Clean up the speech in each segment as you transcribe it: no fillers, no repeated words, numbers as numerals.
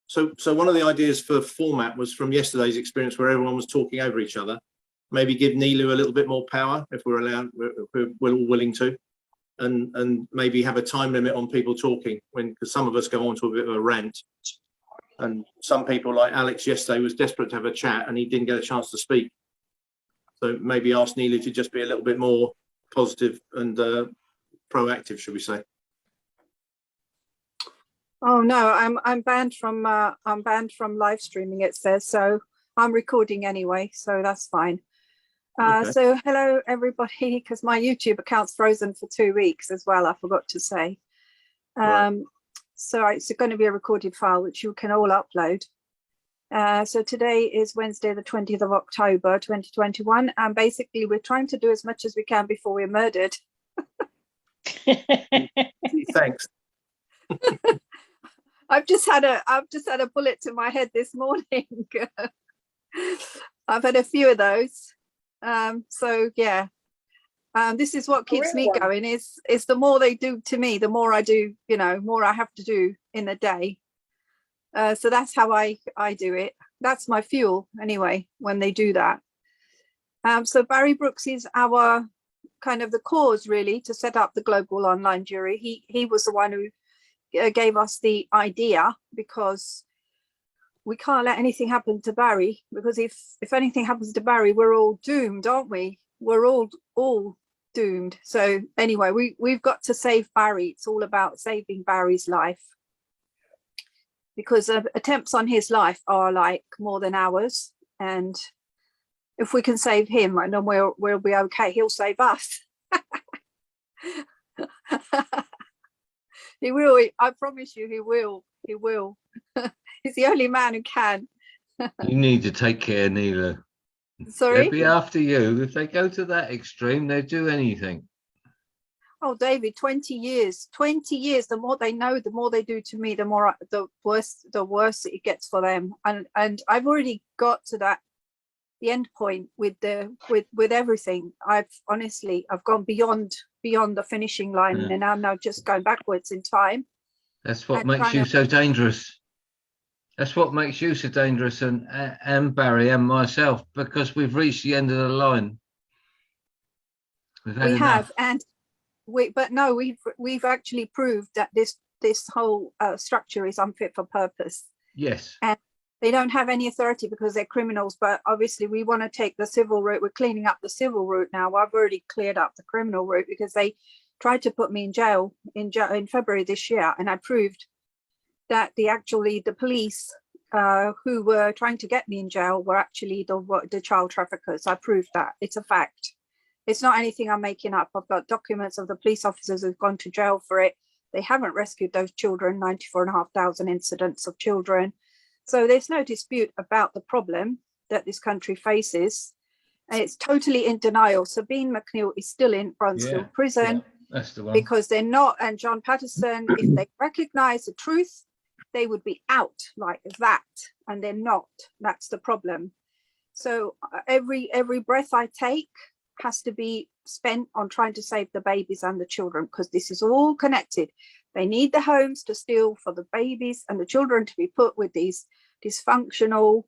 So one of the ideas for format was from yesterday's experience where everyone was talking over each other. Maybe give Neelu a little bit more power if we're allowed, if we're all willing to, and maybe have a time limit on people talking because some of us go on to a bit of a rant. And some people like Alex yesterday was desperate to have a chat and he didn't get a chance to speak. So maybe ask Neelu to just be a little bit more positive and proactive, should we say? Oh no, I'm banned from live streaming, it says, so I'm recording anyway, so that's fine. Okay. So hello everybody, because my YouTube account's frozen for 2 weeks as well, I forgot to say. Right. So it's going to be a recorded file which you can all upload. So today is Wednesday the 20th of October 2021, and basically we're trying to do as much as we can before we're murdered. Thanks. I've just had a bullet to my head this morning. I've had a few of those. So yeah, this is what keeps me going. Is the more they do to me, the more I do. You know, more I have to do in a day. So that's how I do it. That's my fuel anyway when they do that. So Barry Brooks is our kind of the cause really to set up the global online jury. He was the one who gave us the idea, because we can't let anything happen to Barry, because if anything happens to Barry, we're all doomed, aren't we? We're all doomed. So anyway, we've got to save Barry. It's all about saving Barry's life, because attempts on his life are like more than ours, and if we can save him, then we'll be okay. He'll save us. He will. I promise you, he will. He will. He's the only man who can. You need to take care, Neelu. Sorry? They'll be after you. If they go to that extreme, they'll do anything. Oh, David, 20 years. 20 years. The more they know, the more they do to me, the worse it gets for them. And I've already got to the end point with everything. I've gone beyond the finishing line, and I'm now just going backwards in time. That's what makes you so dangerous. That's what makes you so dangerous, and Barry and myself, because we've reached the end of the line. We have, and we've actually proved that this whole structure is unfit for purpose. Yes. And they don't have any authority because they're criminals, but obviously we want to take the civil route. We're cleaning up the civil route now. I've already cleared up the criminal route, because they tried to put me in jail in February this year, and I proved that the police who were trying to get me in jail were actually the child traffickers. I proved that. It's a fact. It's not anything I'm making up. I've got documents of the police officers who've gone to jail for it. They haven't rescued those children, 94,500 incidents of children. So there's no dispute about the problem that this country faces. And it's totally in denial. Sabine McNeill is still in Bronzefield prison. That's the one. Because they're not, and John Patterson, if they recognize the truth, they would be out like that, and they're not. That's the problem. So every breath I take has to be spent on trying to save the babies and the children, because this is all connected. They need the homes to steal for the babies and the children to be put with these dysfunctional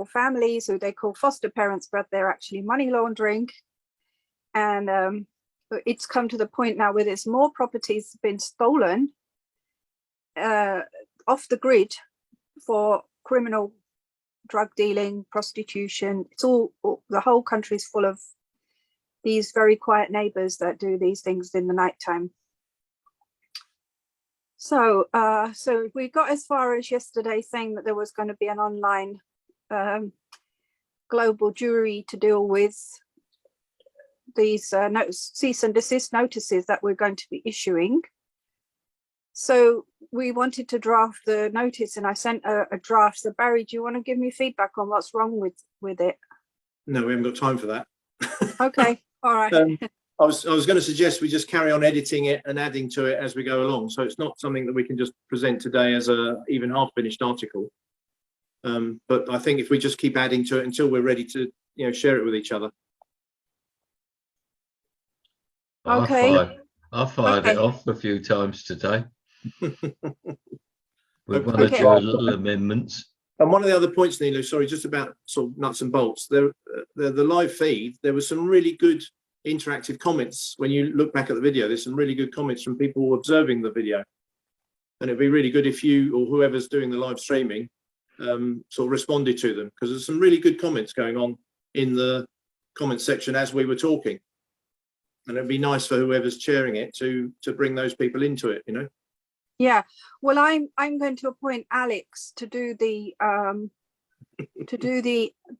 families who they call foster parents, but they're actually money laundering. And it's come to the point now where there's more properties been stolen off the grid for criminal drug dealing, prostitution. It's all the whole country's full of these very quiet neighbors that do these things in the nighttime. So we got as far as yesterday saying that there was going to be an online global jury to deal with these cease and desist notices that we're going to be issuing. So we wanted to draft the notice, and I sent a draft. So Barry, do you want to give me feedback on what's wrong with it? No, we haven't got time for that. Okay, all right. I was going to suggest we just carry on editing it and adding to it as we go along. So it's not something that we can just present today as a even half finished article. But I think if we just keep adding to it until we're ready to, share it with each other. Okay. I fired it off a few times today. with one or Okay. two little amendments. And one of the other points, Neelu, sorry, just about sort of nuts and bolts. The live feed, there was some really good interactive comments. When you look back at the video, there's some really good comments from people observing the video. And it'd be really good if you or whoever's doing the live streaming sort of responded to them, because there's some really good comments going on in the comment section as we were talking. And it'd be nice for whoever's chairing it to bring those people into it, you know. Yeah, well, I'm going to appoint Alex to do the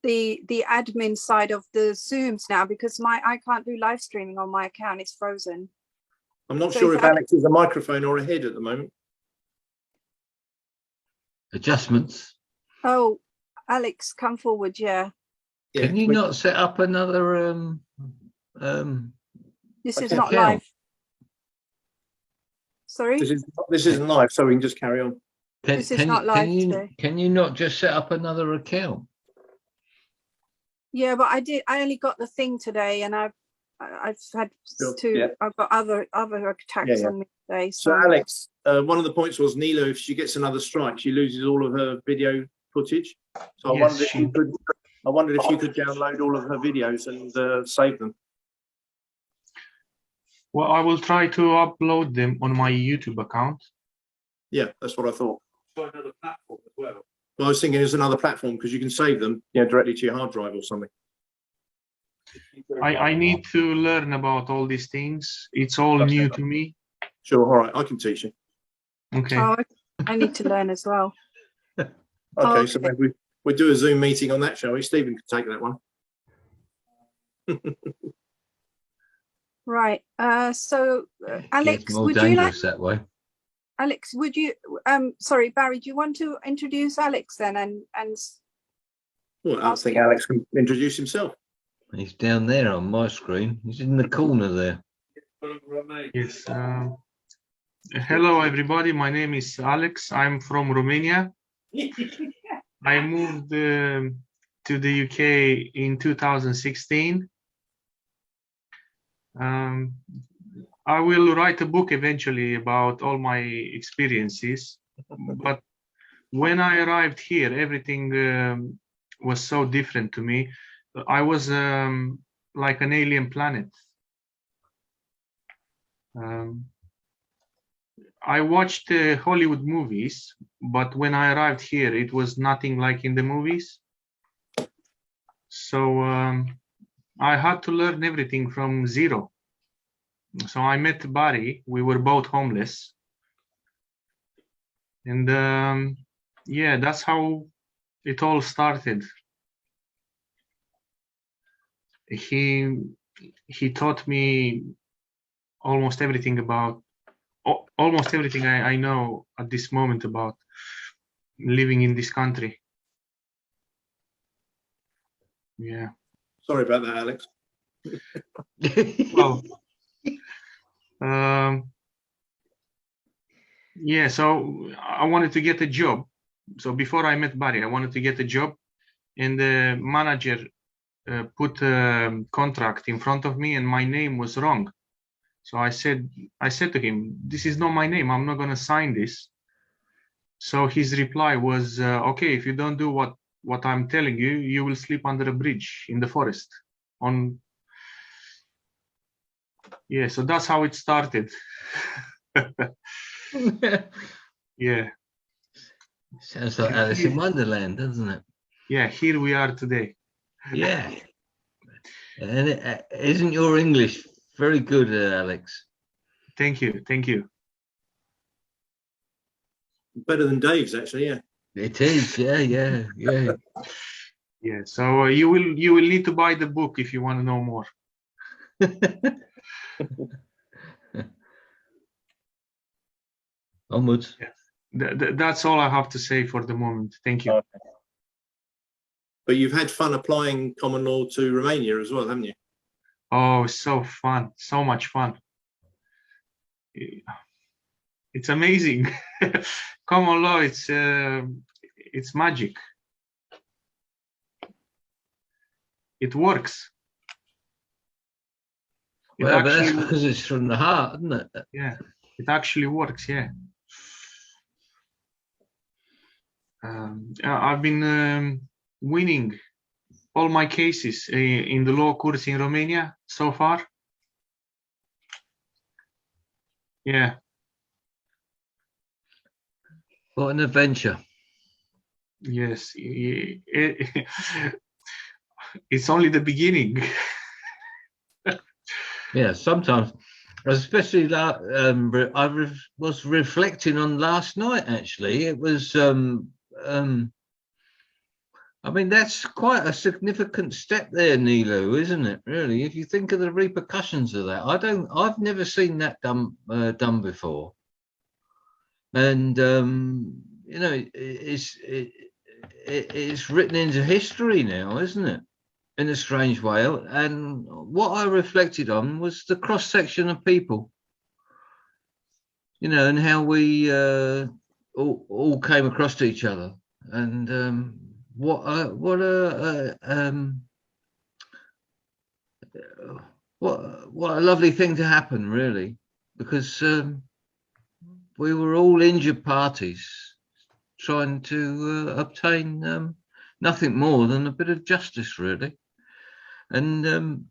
the admin side of the Zooms now, because I can't do live streaming on my account. It's frozen. I'm not So sure if if Alex is a microphone or a head at the moment. Adjustments. Oh, Alex, come forward. Yeah, Yeah, Can you not set up another this is Okay. not account? live. Sorry, this isn't live, so we can just carry on. This is not live today. Can you not just set up another account? yeah, but I only got the thing today, and I've had Sure, to. yeah. I've got other attacks Yeah. on me today. So Alex, one of the points was Neelu, if she gets another strike, she loses all of her video footage. So Yes, I wondered if you could download all of her videos and save them. well, I will try to upload them on my YouTube account. Yeah, that's what I thought. Try another platform as well. Well, I was thinking there's another platform because you can save them, directly to your hard drive or something. I need to learn about all these things. It's all Okay. new to me. Sure, all right, I can teach you. Okay. Oh, I need to learn as well. Okay, so Okay. maybe we'll do a Zoom meeting on that, shall we? Stephen could take that one. Right. So Alex, It's more would you like? dangerous that way. Alex, would you? Sorry, Barry. Do you want to introduce Alex then? And Well, I think Alex can introduce himself. He's down there on my screen. He's in the corner there. Yes. Hello, everybody. My name is Alex. I'm from Romania. I moved to the UK in 2016. I will write a book eventually about all my experiences. But when I arrived here, everything was so different to me. I was like an alien planet. I watched Hollywood movies, but when I arrived here, it was nothing like in the movies. So I had to learn everything from zero. So I met Barry. We were both homeless. And yeah, that's how it all started. He taught me almost everything I know at this moment about living in this country. Yeah. Sorry about that, Alex. Well, yeah, so I wanted to get a job. So before I met Barry, I wanted to get a job, and the manager put a contract in front of me, and my name was wrong. So I said to him, "This is not my name. I'm not going to sign this." So his reply was, "Okay, if you don't do what I'm telling you, you will sleep under a bridge in the forest." Yeah, so that's how it started. Yeah. Sounds like Alice in Wonderland, doesn't it? Yeah, here we are today. Yeah. And isn't your English very good, Alex? Thank you. Better than Dave's, actually, yeah. It is, yeah. Yeah, so you will need to buy the book if you want to know more. Onwards. That's all I have to say for the moment. Thank you. Okay. But you've had fun applying common law to Romania as well, haven't you? Oh, so fun, so much fun. It's amazing. Common law, it's magic. It works. Well, but that's because it's from the heart, isn't it? Yeah, it actually works. Yeah. I've been winning all my cases in the law courts in Romania so far. Yeah. What an adventure. Yes. It's only the beginning. Yeah, sometimes, especially that was reflecting on last night. Actually, it was. I mean, that's quite a significant step there, Neelu, isn't it? Really, if you think of the repercussions of that, I've never seen that done before, and you know, it's written into history now, isn't it? In a strange way. And what I reflected on was the cross section of people, you know, and how we all came across to each other, and what a lovely thing to happen, really, because we were all injured parties trying to obtain nothing more than a bit of justice, really. And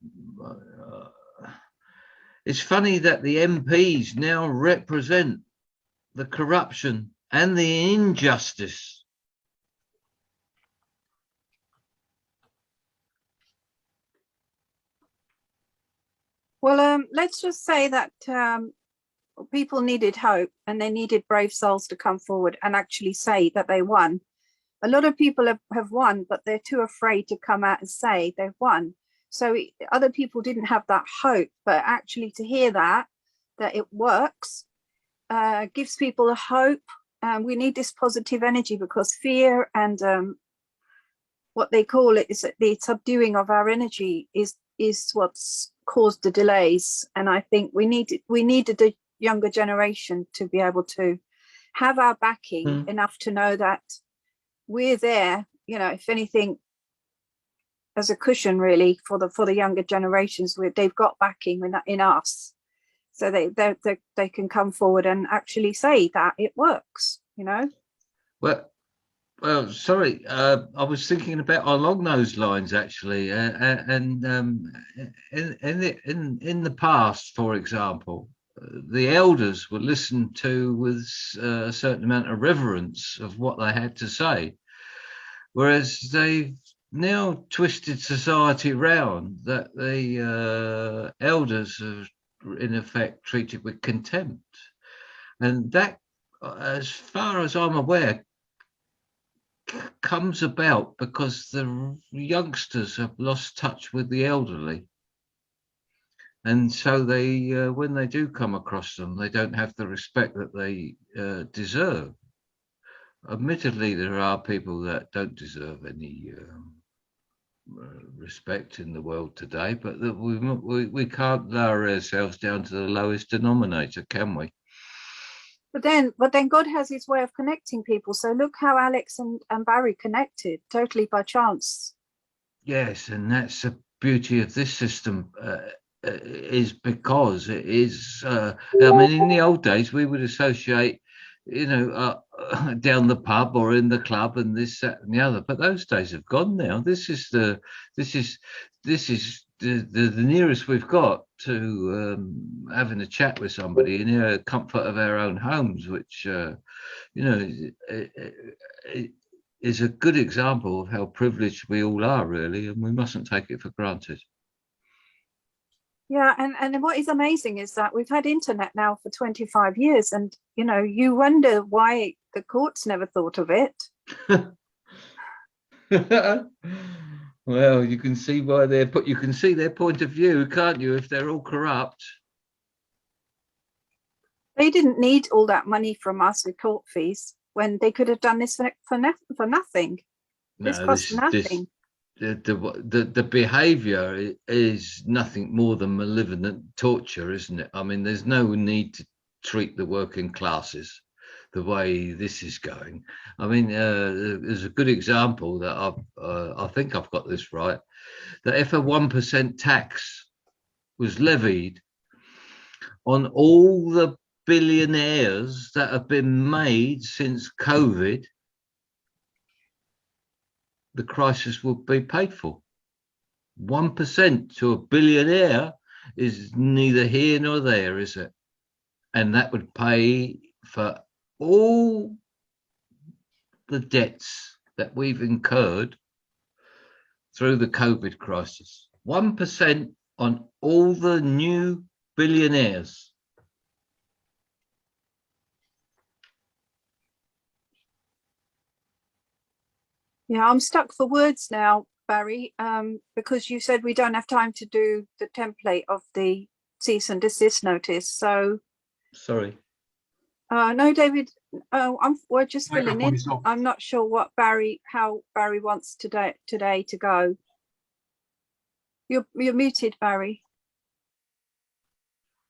it's funny that the MPs now represent the corruption and the injustice. Well, let's just say that people needed hope, and they needed brave souls to come forward and actually say that they won. A lot of people have won, but they're too afraid to come out and say they've won. So other people didn't have that hope, but actually to hear that it works, gives people a hope. We need this positive energy, because fear and what they call it is the subduing of our energy is what's caused the delays. And I think we needed the younger generation to be able to have our backing enough to know that we're there, you know, if anything, as a cushion, really, for the younger generations. They've got backing in us, so they can come forward and actually say that it works, you know. Well, sorry, I was thinking about along those lines, actually, and in the past, for example, the elders were listened to with a certain amount of reverence of what they had to say, whereas they've now twisted society round, that the elders are in effect treated with contempt, and that, as far as I'm aware, comes about because the youngsters have lost touch with the elderly, and so they when they do come across them, they don't have the respect that they deserve. Admittedly, there are people that don't deserve any respect in the world today, but that we can't lower ourselves down to the lowest denominator, can we? But then God has his way of connecting people. So look how Alex and Barry connected totally by chance. Yes, and that's the beauty of this system, is because it is, I mean, in the old days, we would associate, you know, down the pub or in the club and this, that, and the other. But those days have gone now. This is the nearest we've got to having a chat with somebody in the comfort of our own homes, which you know, it is a good example of how privileged we all are, really, and we mustn't take it for granted. Yeah, and what is amazing is that we've had internet now for 25 years, and you know, you wonder why the courts never thought of it. Well, you can see why you can see their point of view, can't you, if they're all corrupt? They didn't need all that money from us with court fees when they could have done this for nothing. This costs nothing. The behavior is nothing more than malevolent torture, isn't it? I mean, there's no need to treat the working classes the way this is going. I mean, there's a good example that I think I've got this right, that if a 1% tax was levied on all the billionaires that have been made since COVID, the crisis will be paid for. 1% to a billionaire is neither here nor there, is it? And that would pay for all the debts that we've incurred through the COVID crisis. 1% on all the new billionaires. Yeah, I'm stuck for words now, Barry, because you said we don't have time to do the template of the cease and desist notice. So, Sorry. no, David, we're just filling Microphone in. is off. I'm not sure how Barry wants today to go. You're muted, Barry.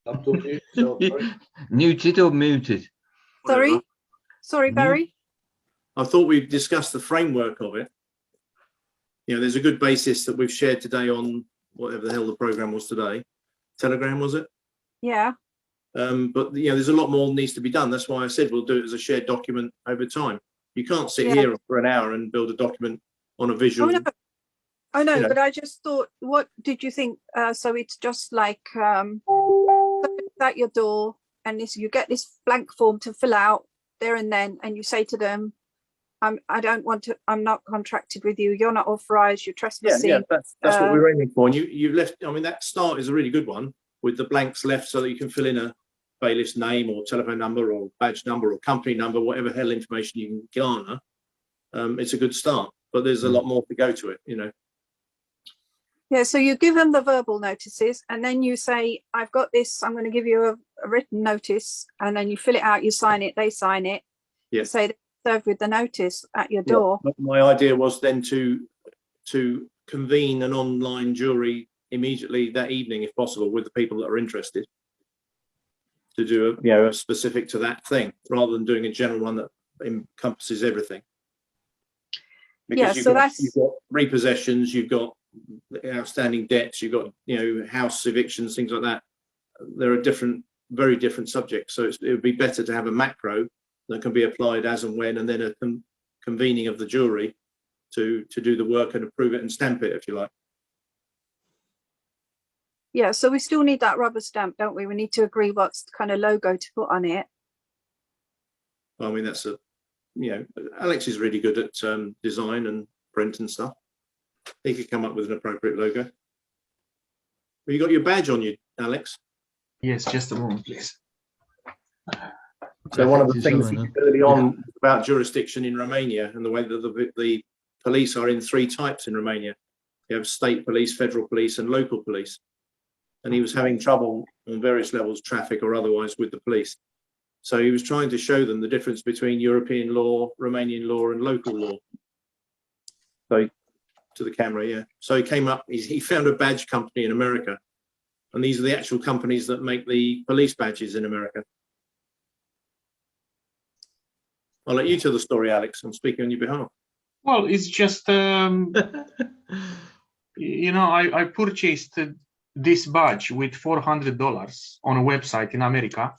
I'm talking to you. Muted or muted? Sorry, sorry, Mute. Barry. I thought we'd discuss the framework of it. You know, there's a good basis that we've shared today on whatever the hell the program was today. Telegram, was it? Yeah. But you know, there's a lot more needs to be done. That's why I said we'll do it as a shared document over time. You can't sit Yeah. here for an hour and build a document on a visual. Oh, no. I know, You know. but I just thought, what did you think? So it's just like at your door, and you get this blank form to fill out there and then, and you say to them, I don't want to, I'm not contracted with you, you're not authorized, you're trespassing. Yeah, that's what we're aiming for. And you've left, I mean, that start is a really good one with the blanks left so that you can fill in a bailiff's name or telephone number or badge number or company number, whatever hell information you can garner. It's a good start, but there's a lot more to go to it, you know. Yeah, so you give them the verbal notices and then you say, I've got this, I'm going to give you a written notice, and then you fill it out, you sign it, they sign it. Yeah. You say served with the notice at your door. But my idea was then to convene an online jury immediately that evening, if possible, with the people that are interested, to do a specific to that thing, rather than doing a general one that encompasses everything. Because you've got repossessions, you've got outstanding debts, you've got house evictions, things like that. There are very different subjects. So it would be better to have a macro that can be applied as and when, and then a convening of the jury to do the work and approve it and stamp it, if you like. Yeah, so we still need that rubber stamp, don't we? We need to agree what's the kind of logo to put on it. I mean, that's Alex is really good at design and print and stuff. He could come up with an appropriate logo. Have you got your badge on you, Alex? Yes, just a moment, please. So one of the things early on about jurisdiction in Romania and the way that the police are in three types in Romania. You have state police, federal police, and local police. And he was having trouble on various levels, traffic or otherwise, with the police. So he was trying to show them the difference between European law, Romanian law, and local law. So to the camera, yeah. So he came up, he found a badge company in America. And these are the actual companies that make the police badges in America. I'll let you tell the story, Alex. I'm speaking on your behalf. Well, it's just, I purchased this badge with $400 on a website in America.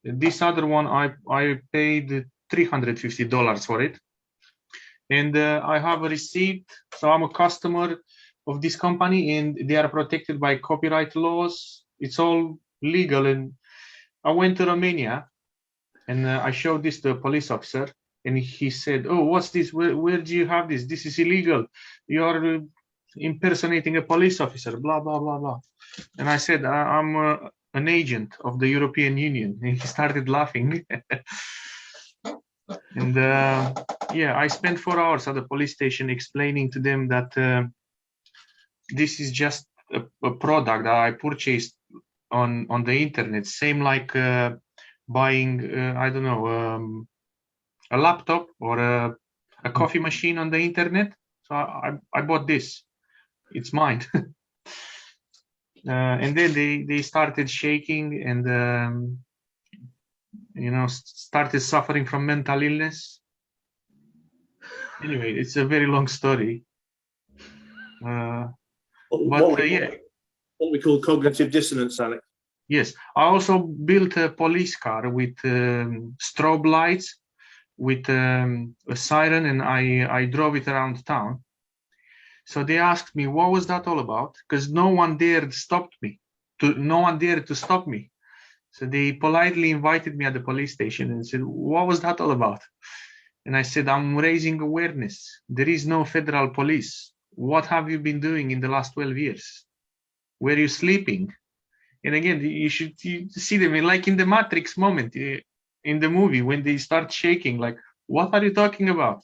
This other one, I paid $350 for it. And I have a receipt. So I'm a customer of this company and they are protected by copyright laws. It's all legal. And I went to Romania and I showed this to a police officer. And he said, "Oh, what's this? Where do you have this? This is illegal. You are impersonating a police officer, blah, blah, blah, blah." And I said, "I'm an agent of the European Union." And he started laughing. And I spent 4 hours at the police station explaining to them that this is just a product that I purchased on the internet, same like buying, a laptop or a coffee machine on the internet. So I bought this. It's mine. And then they started shaking and started suffering from mental illness. Anyway, it's a very long story. What we call cognitive dissonance, Alex. Yes, I also built a police car with strobe lights with a siren, and I drove it around town. So they asked me, what was that all about? Because no one dared stop me. No one dared to stop me. So they politely invited me at the police station and said, what was that all about? And I said, I'm raising awareness. There is no federal police. What have you been doing in the last 12 years? Were you sleeping? And again, you should see them like in the Matrix moment in the movie when they start shaking, like, what are you talking about?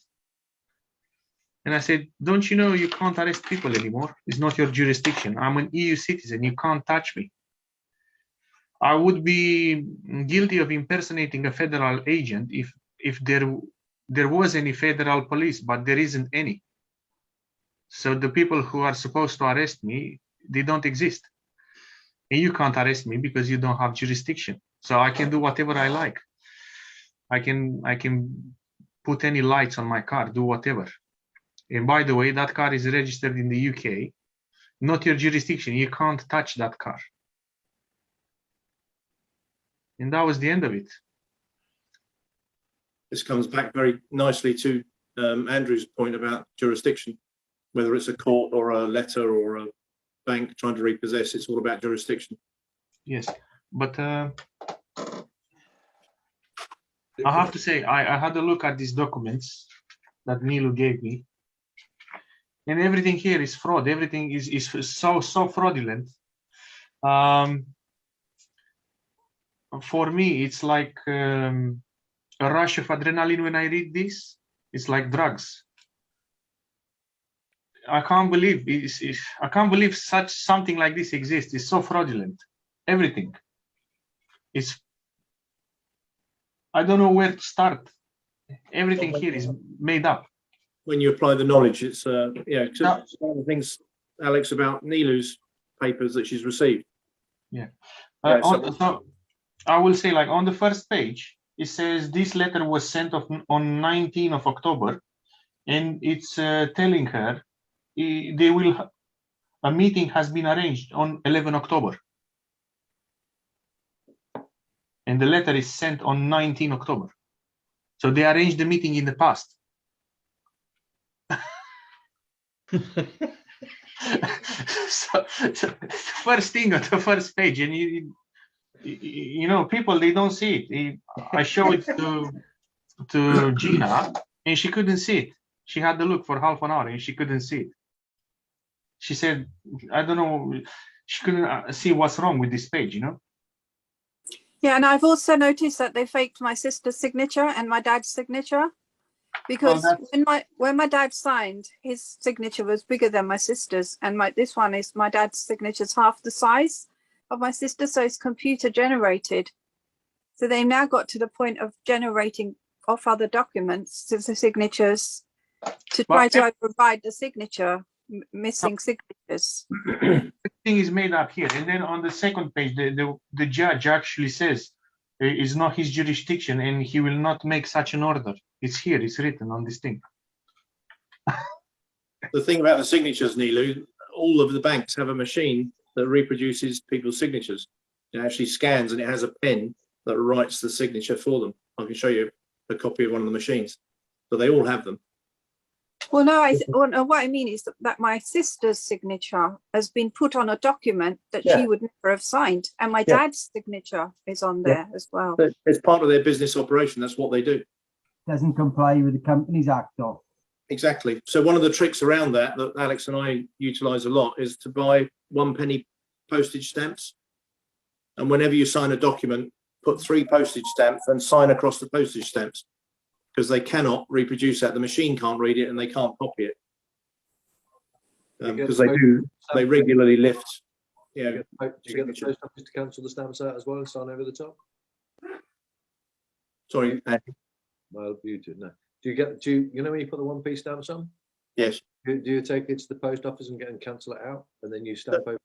And I said, don't you know you can't arrest people anymore? It's not your jurisdiction. I'm an EU citizen. You can't touch me. I would be guilty of impersonating a federal agent if there was any federal police, but there isn't any. So the people who are supposed to arrest me, they don't exist. And you can't arrest me because you don't have jurisdiction. So I can do whatever I like. I can put any lights on my car, do whatever. And by the way, that car is registered in the UK, not your jurisdiction. You can't touch that car. And that was the end of it. This comes back very nicely to Andrew's point about jurisdiction, whether it's a court or a letter or a bank trying to repossess, it's all about jurisdiction. Yes, but I have to say, I had a look at these documents that Neelu gave me, and everything here is fraud. Everything is so fraudulent. For me, it's like a rush of adrenaline when I read this. It's like drugs. I can't believe I can't believe something like this exists. It's so fraudulent. Everything. I don't know where to start. Everything here is made up. When you apply the knowledge, it's yeah. It's one of the things, Alex, about Neelu's papers that she's received. Yeah. So I will say, like, on the first page, it says this letter was sent on 19th of October, and it's telling her a meeting has been arranged on 11 October. And the letter is sent on 19 October. So they arranged the meeting in the past. so first thing on the first page, and you know, people, they don't see it. I show it to Gina, and she couldn't see it. She had to look for half an hour, and she couldn't see it. She said, I don't know, she couldn't see what's wrong with this page, you know? Yeah, and I've also noticed that they faked my sister's signature and my dad's signature, because when my dad signed, his signature was bigger than my sister's, and this one is my dad's signature's half the size of my sister, so it's computer generated. So they now got to the point of generating off other documents the signatures to try to provide the signature, missing signatures. Everything is made up here, and then on the second page, the judge actually says it's not his jurisdiction, and he will not make such an order. It's here. It's written on this thing. The thing about the signatures, Neelu, all of the banks have a machine that reproduces people's signatures. It actually scans, and it has a pen that writes the signature for them. I can show you a copy of one of the machines. So they all have them. Well, no, what I mean is that my sister's signature has been put on a document that she would never have signed, and my dad's signature is on there as well. But it's part of their business operation. That's what they do. Doesn't comply with the Companies Act, though. Exactly. So one of the tricks around that Alex and I utilize a lot is to buy 1p postage stamps, and whenever you sign a document, put 3 postage stamps and sign across the postage stamps, because they cannot reproduce that. The machine can't read it, and they can't copy it, because they regularly lift. Yeah. Do you get the post office to cancel the stamps out as well and sign over the top? Sorry, Andy. No, you do. No. Do you know when you put the 1p stamps on? Yes. Do you take it to the post office and cancel it out, and then you stamp over?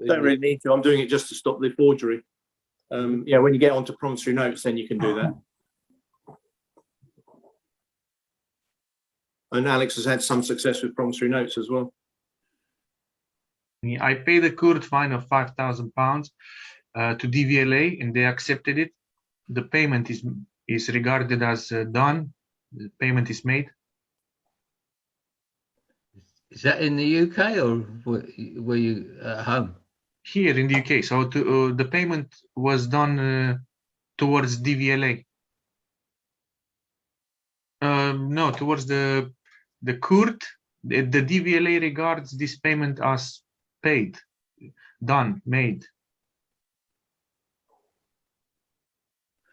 Don't really need to. I'm doing it just to stop the forgery. Yeah, when you get onto promissory notes, then you can do that. And Alex has had some success with promissory notes as well. I paid a court fine of £5,000 to DVLA, and they accepted it. The payment is regarded as done. the payment is made. Is that in the UK or were you at home? Here in the UK. So the payment was done towards DVLA. No, towards the court. The DVLA regards this payment as paid, done, made.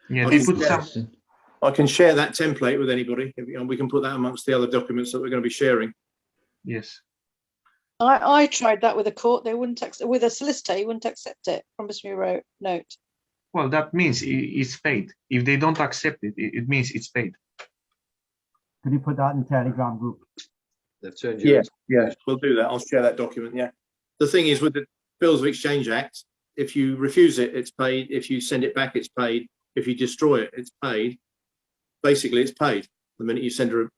Yeah, they put some. I can share that template with anybody, and we can put that amongst the other documents that we're going to be sharing. Yes. I tried that with a court. They wouldn't accept, with a solicitor, he wouldn't accept it. Promissory note. Well, that means it's paid. If they don't accept it, it means it's paid. Could you put that in Telegram group? They've turned you into- Yeah, we'll do that. I'll share that document. Yeah. The thing is, with the Bills of Exchange Act, if you refuse it, it's paid. If you send it back, it's paid. If you destroy it, it's paid. Basically, it's paid the minute you send her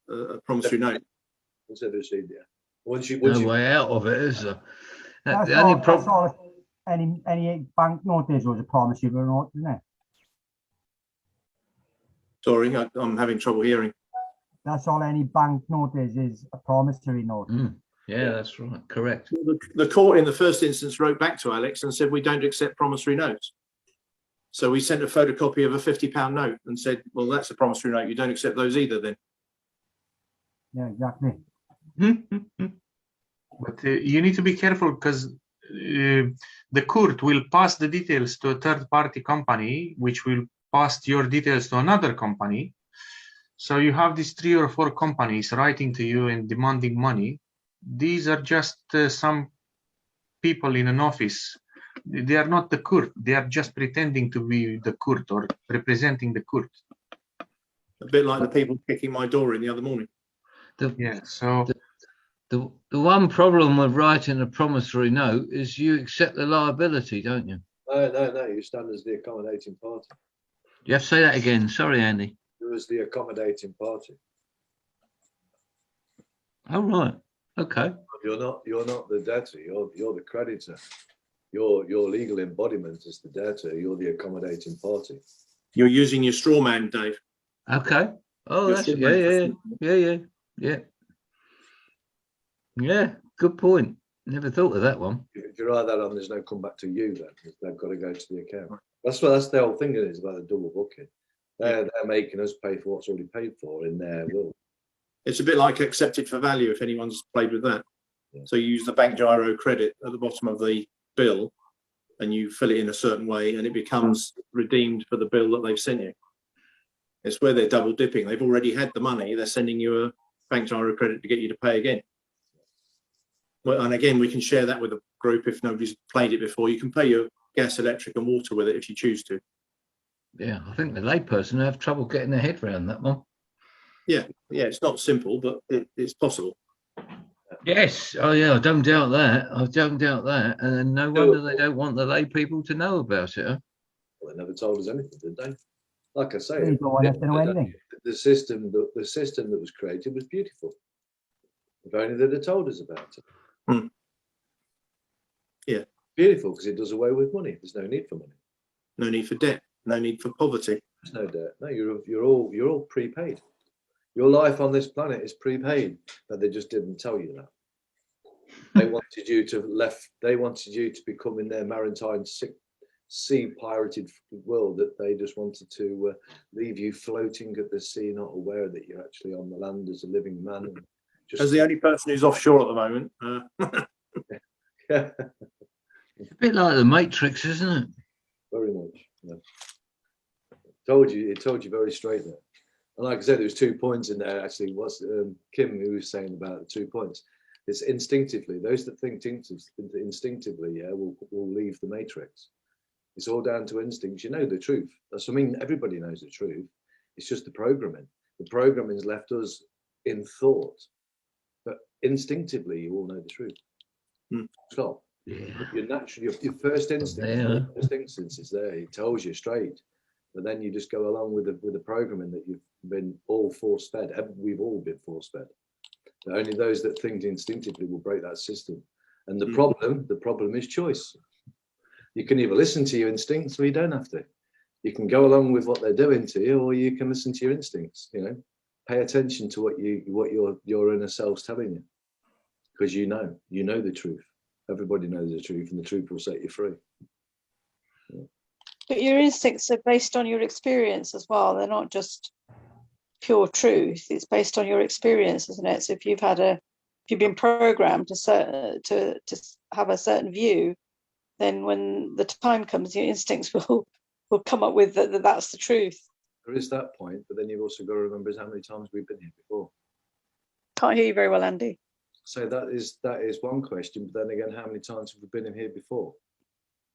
a promissory note. Once they've received, yeah. Once you, No way out of it, is there? That's The only all, problem. that's all any bank note is, was a promissory note, isn't it? Sorry, I'm having trouble hearing. That's all any bank note is a promissory note. Yeah, that's right. Correct. The court in the first instance wrote back to Alex and said, we don't accept promissory notes. So we sent a photocopy of a £50 note and said, well, that's a promissory note. You don't accept those either then. Yeah, exactly. But you need to be careful because the court will pass the details to a third-party company, which will pass your details to another company. So you have these 3 or 4 companies writing to you and demanding money. These are just some people in an office. They are not the court. They are just pretending to be the court or representing the court. A bit like the people kicking my door in the other morning. Yeah. So The one problem with writing a promissory note is you accept the liability, don't you? No. You stand as the accommodating party. You have to say that again. Sorry, Andy. You're as the accommodating party. Oh, right. Okay. You're not the debtor. You're the creditor. Your legal embodiment is the debtor. You're the accommodating party. You're using your straw man, Dave. Okay. Oh, Your that's straw man. Yeah. Good point. Never thought of that one. If you write that on, there's no come back to you then. They've got to go to the account. That's the whole thing is about the double booking. They're making us pay for what's already paid for in their will. It's a bit like accepted for value if anyone's played with that. Yeah. So you use the bank gyro credit at the bottom of the bill and you fill it in a certain way and it becomes redeemed for the bill that they've sent you. It's where they're double dipping. They've already had the money. They're sending you a bank gyro credit to get you to pay again. Well, and again, we can share that with a group if nobody's played it before. You can pay your gas, electric and water with it if you choose to. Yeah, I think the layperson have trouble getting their head around that one. Yeah, it's not simple, but it's possible. Yes. Oh, yeah, I don't doubt that. And then no wonder they don't want the lay people to know about it. Huh? Well, they never told us anything, did they? Like I say, They don't want us to know anything. the system that was created was beautiful. If only they'd have told us about it. Yeah. Beautiful because it does away with money. There's no need for money. No need for debt. No need for poverty. There's no debt. No, you're all prepaid. Your life on this planet is prepaid, but they just didn't tell you that. They wanted you to become in their maritime sea pirated world that they just wanted to leave you floating at the sea, not aware that you're actually on the land as a living man. And just As the only person who's offshore at the moment. yeah, It's a bit like the Matrix, isn't it? very much. Yeah. It told you very straight there. And like I said, there was 2 points in there. Actually, was Kim who was saying about the 2 points. It's instinctively, those that think instinctively, yeah, will leave the matrix. It's all down to instincts. You know the truth. That's, I mean, everybody knows the truth. It's just the programming. The programming's left us in thought, but instinctively, you all know the truth. Stop. Yeah. Your first instinct. Yeah. First instance is there. It tells you straight, but then you just go along with the programming that you've been all force fed. We've all been force fed. But only those that think instinctively will break that system. And the problem is choice. You can either listen to your instincts or you don't have to. You can go along with what they're doing to you, or you can listen to your instincts. You know, Pay attention to what your inner self's telling you, because you know the truth. Everybody knows the truth, and the truth will set you free. But your instincts are based on your experience as well. They're not just pure truth. It's based on your experience, isn't it? So if you've been programmed to have a certain view, then when the time comes, your instincts will come up with that's the truth. There is that point, but then you've also got to remember is how many times we've been here before. Can't hear you very well, Andy. So that is one question, but then again, how many times have we been in here before?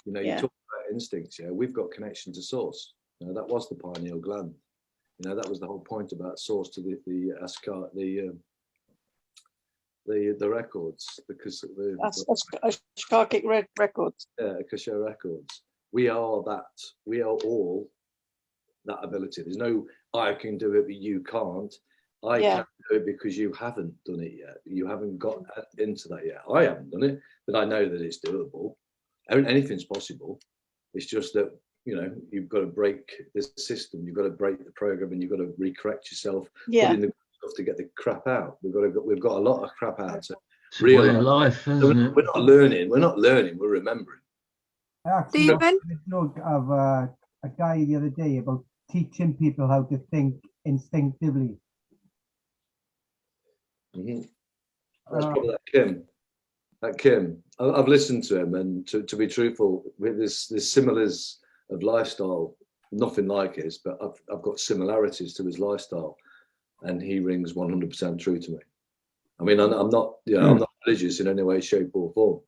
You know, Yeah. you talk about instincts. Yeah, we've got connection to source. You know, that was the pineal gland. You know, that was the whole point about source to the records, because the Ashkarkic records. Akasha records. We are all that ability. There's no I can do it, but you can't. I can't do it because you haven't done it yet. You haven't got into that yet. I haven't done it, but I know that it's doable. Anything's possible. It's just that, you know, you've got to break this system. You've got to break the program, and you've got to recorrect yourself. Yeah. Put in the stuff to get the crap out. We've got a lot of crap out. So It's a way of life, isn't it? we're not learning. We're remembering. I actually Stephen? wrote of a guy the other day about teaching people how to think instinctively. Mm-hmm. That's probably that Kim. I've listened to him, and to be truthful, with there's similars of lifestyle, nothing like his, but I've got similarities to his lifestyle, and he rings 100% true to me. I mean, I'm not, I'm not religious in any way, shape, or form,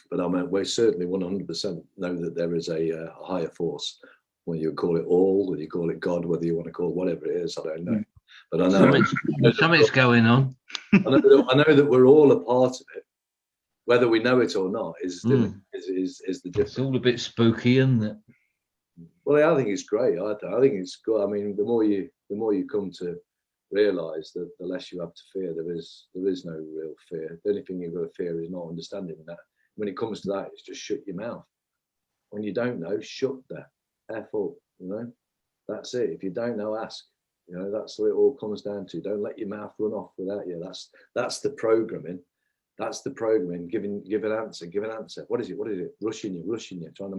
but we certainly 100% know that there is a higher force. Whether you call it all, whether you call it God, whether you want to call it whatever it is, I don't know. But I know something's going on. I know that we're all a part of it. Whether we know it or not is the difference. It's all a bit spooky, isn't it? Well, I think it's great. I think it's good. I mean, the more you come to realise that the less you have to fear. There is no real fear. The only thing you've got to fear is not understanding that. When it comes to that, it's just shut your mouth. When you don't know, shut the F up. You know, that's it. If you don't know, ask. You know, that's what it all comes down to. Don't let your mouth run off without you. That's the programming. That's the programming. Give an answer. What is it? Rushing you, trying to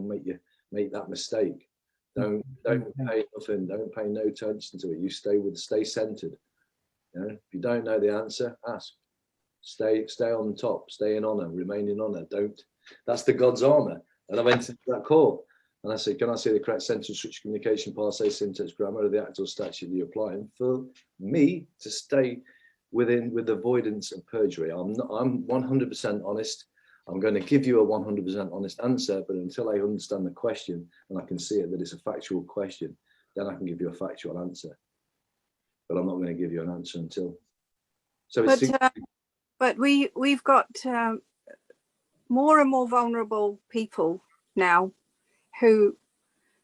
make that mistake. Don't pay nothing. Don't pay no attention to it. You stay centered. You know, if you don't know the answer, ask. Stay on top. Stay in honor. Remain in honor. Don't. That's the God's armor. And I went into that call. And I said, can I see the correct sentence, structure, communication, parsing, syntax, grammar of the actual statute that you're applying for me to stay with avoidance of perjury? I'm 100% honest. I'm going to give you a 100% honest answer, but until I understand the question and I can see it that it's a factual question, then I can give you a factual answer. But I'm not going to give you an answer until. So but we've got more and more vulnerable people now who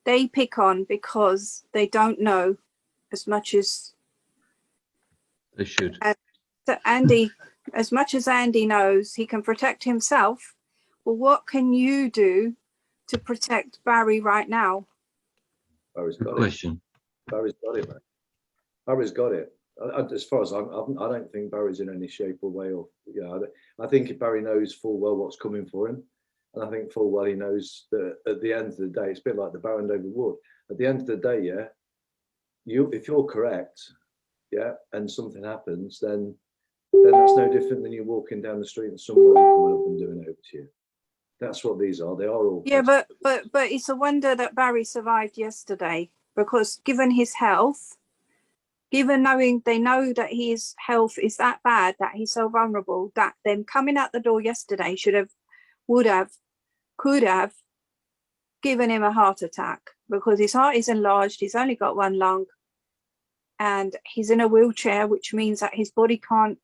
they pick on because they don't know as much as they should. So Andy, as much as Andy knows, he can protect himself. Well, what can you do to protect Barry right now? Barry's got question. Barry's got it, man. Barry's got it. As far as I don't think Barry's in any shape or way. Or I think Barry knows full well what's coming for him. And I think full well he knows that at the end of the day, it's a bit like the Baron David Wood. At the end of the day, if you're correct, and something happens, then that's no different than you walking down the street and someone coming up and doing it over to you. That's what these are. They are all. Yeah, but it's a wonder that Barry survived yesterday, because given his health, given they know that his health is that bad, that he's so vulnerable, that them coming out the door yesterday could have given him a heart attack, because his heart is enlarged. He's only got one lung, and he's in a wheelchair, which means that his body can't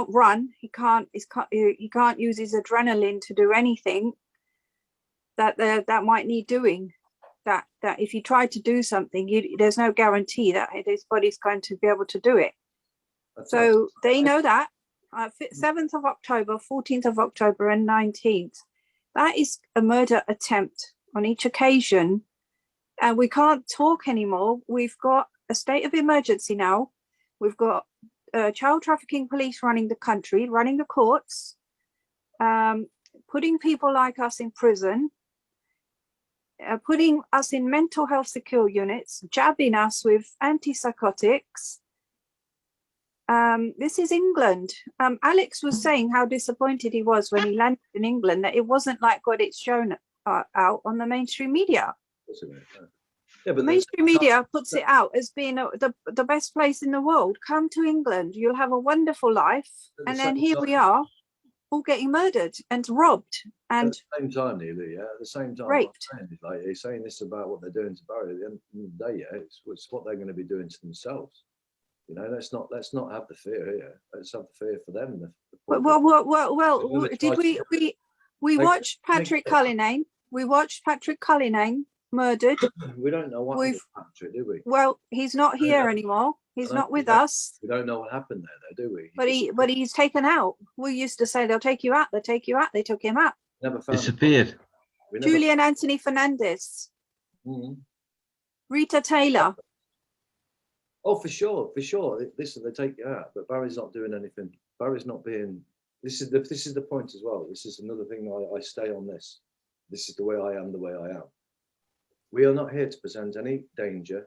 run. He can't use his adrenaline to do anything that might need doing. That if he tried to do something, there's no guarantee that his body's going to be able to do it. So they know that. 7th of October, 14th of October, and 19th. That is a murder attempt on each occasion, and we can't talk anymore. We've got a state of emergency now. We've got child trafficking police running the country, running the courts, putting people like us in prison, putting us in mental health secure units, jabbing us with antipsychotics. This is England. Alex was saying how disappointed he was when he landed in England, that it wasn't like what it's shown out on the mainstream media. Yeah, but Mainstream media puts it out as being the best place in the world. Come to England, you'll have a wonderful life. And then here we are, all getting murdered and robbed and at the same time, Neelu, yeah, at the same time, raped. like he's saying this about what they're doing to Barry. At the end of the day, yeah, it's what they're going to be doing to themselves. You know, let's not have the fear here. Let's have the fear for them. Well, did we watched Patrick Cullinane? We watched Patrick Cullinane murdered. We don't know what happened to Patrick, do we? Well, he's not here anymore. He's not with us. We don't know what happened there, though, do we? But he's taken out. We used to say they'll take you out. They'll take you out. They took him out. Never found Disappeared. Julian Anthony Fernandez. Rita Taylor. Oh, for sure. Listen, they take you out, but Barry's not doing anything. Barry's not being. This is the point as well. This is another thing. I stay on this. This is the way I am. The way I am. We are not here to present any danger.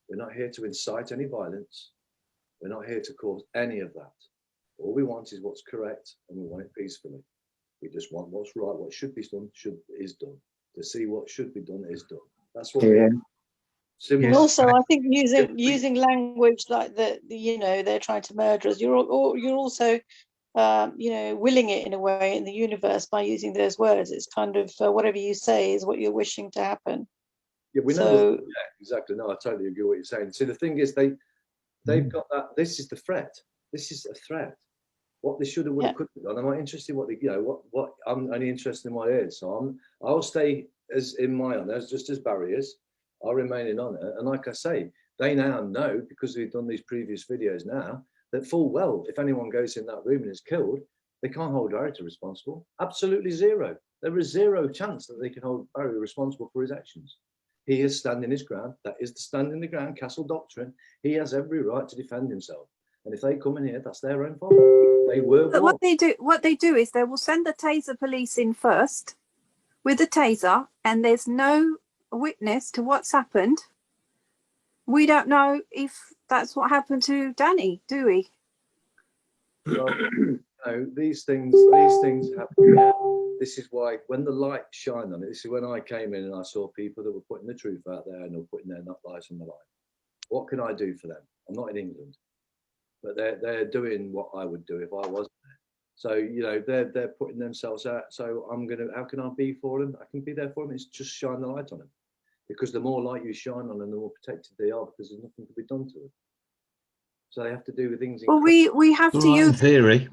We're not here to incite any violence. We're not here to cause any of that. All we want is what's correct, and we want it peacefully. We just want what's right. What should be done is done. To see what should be done is done. That's what. Yeah. And also, I think using language like that, you know, they're trying to murder us. You're also, you know, willing it in a way in the universe by using those words. It's kind of whatever you say is what you're wishing to happen. Yeah, we know. Yeah, exactly. No, I totally agree with what you're saying. See, the thing is, they've got that. This is the threat. This is a threat. What they should have, would have, could have done. I'm not interested in what they, you know, what I'm only interested in what it is. So I'll stay as in my honor, just as Barry is. I'll remain in honor. And like I say, they now know, because we've done these previous videos now, that full well, if anyone goes in that room and is killed, they can't hold Barry responsible. Absolutely zero. There is zero chance that they can hold Barry responsible for his actions. He is standing his ground. That is the stand in the ground castle doctrine. He has every right to defend himself. And if they come in here, that's their own fault. They were. But what they do is they will send the taser police in first with the taser, and there's no witness to what's happened. We don't know if that's what happened to Danny, do we? Well, you know, these things happen. Yeah. This is why when the light shined on it, this is when I came in and I saw people that were putting the truth out there and were putting their lives on the line. What can I do for them? I'm not in England, but they're doing what I would do if I wasn't there. So, you know, they're putting themselves out. So how can I be for them? I can be there for them. It's just shine the light on them. Because the more light you shine on them, the more protected they are, because there's nothing to be done to them. So they have to do with things. Well, we have to use theory.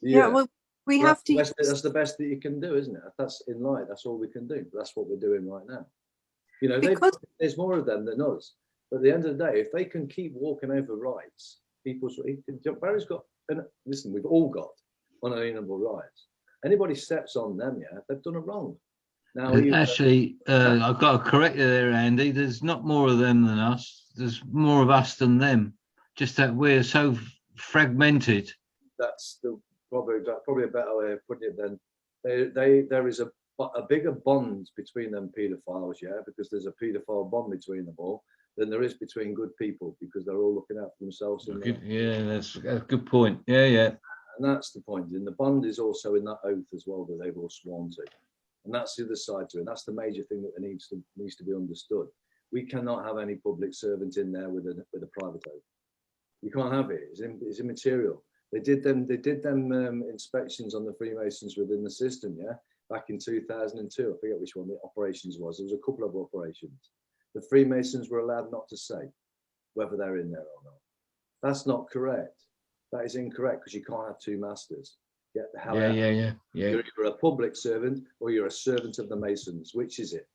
Yeah, well, we have to. That's the best that you can do, isn't it? That's in light. That's all we can do. That's what we're doing right now. You know, there's more of them than us. But at the end of the day, if they can keep walking over rights, Barry's got. And listen, we've all got unalienable rights. Anybody steps on them, yeah, they've done it wrong. Now, actually, I've got to correct you there, Andy. There's not more of them than us. There's more of us than them. Just that we're so fragmented. That's probably a better way of putting it. Then there is a bigger bond between them paedophiles, yeah, because there's a paedophile bond between them all than there is between good people, because they're all looking out for themselves. Yeah, that's a good point. Yeah. And that's the point. And the bond is also in that oath as well that they've all sworn to. And that's the other side to it. That's the major thing that needs to be understood. We cannot have any public servant in there with a private oath. You can't have it. It's immaterial. They did them inspections on the Freemasons within the system, yeah, back in 2002. I forget which one the operations was. There was a couple of operations. The Freemasons were allowed not to say whether they're in there or not. That's not correct. That is incorrect, because you can't have two masters. Get the hell out. Yeah. You're either a public servant or you're a servant of the Masons. Which is it?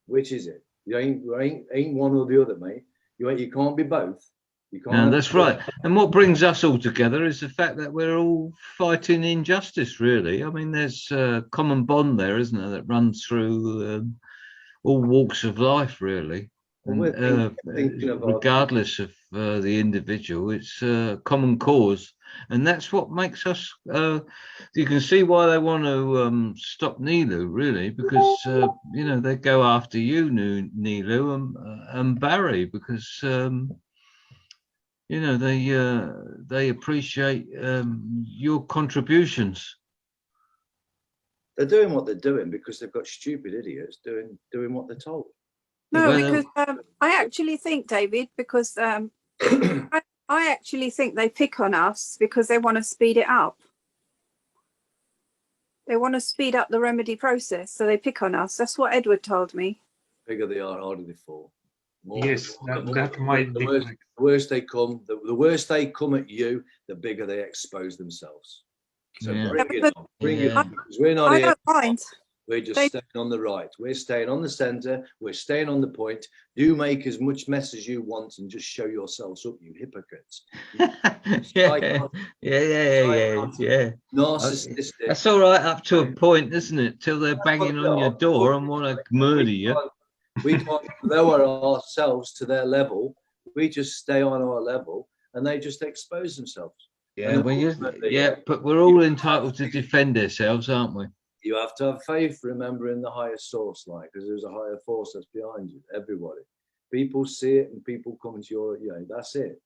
You ain't one or the other, mate. You can't be both. You can't. No, that's right. And what brings us all together is the fact that we're all fighting injustice, really. I mean, there's a common bond there, isn't there, that runs through all walks of life, really. Well, we're thinking of our- regardless of the individual, it's a common cause, and that's what makes us. You can see why they want to stop Neelu, really, because you know, they go after you, Neelu, and Barry, because you know, they appreciate your contributions. They're doing what they're doing because they've got stupid idiots doing what they're told. No, Well, because I actually think, David, because I actually think they pick on us because they want to speed it up. They want to speed up the remedy process, so they pick on us. That's what Edward told me. Bigger they are, harder they fall. Yes, that might be the correct. worse they come, the worse they come at you, the bigger they expose themselves. So Yeah. bring it on, bring it Yeah. on, because we're not I here. don't mind. We're just They- staying on the right. We're staying on the centre. We're staying on the point. Do make as much mess as you want and just show yourselves up, you hypocrites. Yeah. Narcissistic. That's all right up to a point, isn't it? Till they're banging on your door and want to murder you. We can't lower ourselves to their level. We just stay on our level, and they just expose themselves. Yeah, but we're all entitled to defend ourselves, aren't we? You have to have faith, remember, in the higher source, like, because there's a higher force that's behind you. Everybody, people see it, and people come into your, you know, that's it.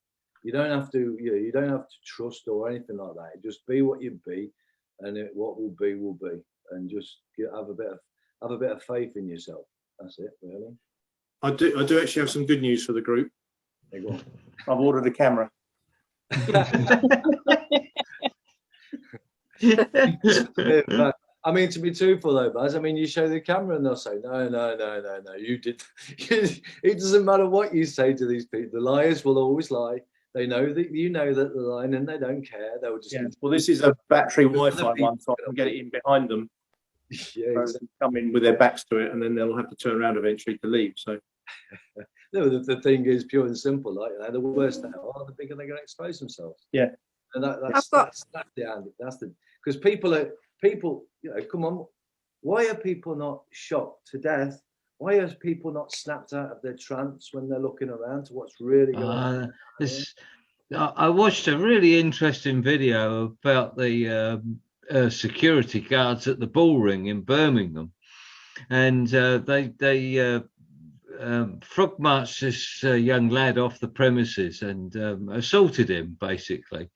You don't have to, you don't have to trust or anything like that. Just be what you be, and what will be, and just have a bit of faith in yourself. That's it, really. I do actually have some good news for the group. There you go. I've ordered a camera. I mean, to be truthful though, Baz, I mean, you show the camera and they'll say, no, you did. It doesn't matter what you say to these people. The liars will always lie. They know that you know that they're lying and they don't care. They will just. Yeah. Well, this is a battery Wi-Fi one, so I can get it in behind them. Yeah, So they come in with their backs to it, and then they'll have to turn around eventually to leave. So. No, the thing is pure and simple. Like, you know, the worse they are, the bigger they're going to expose themselves. Yeah. And that's the because people, you know, come on, why are people not shocked to death? Why are people not snapped out of their trance when they're looking around to what's really going on? I watched a really interesting video about the security guards at the Bullring in Birmingham, and they frog marched this young lad off the premises and assaulted him, basically.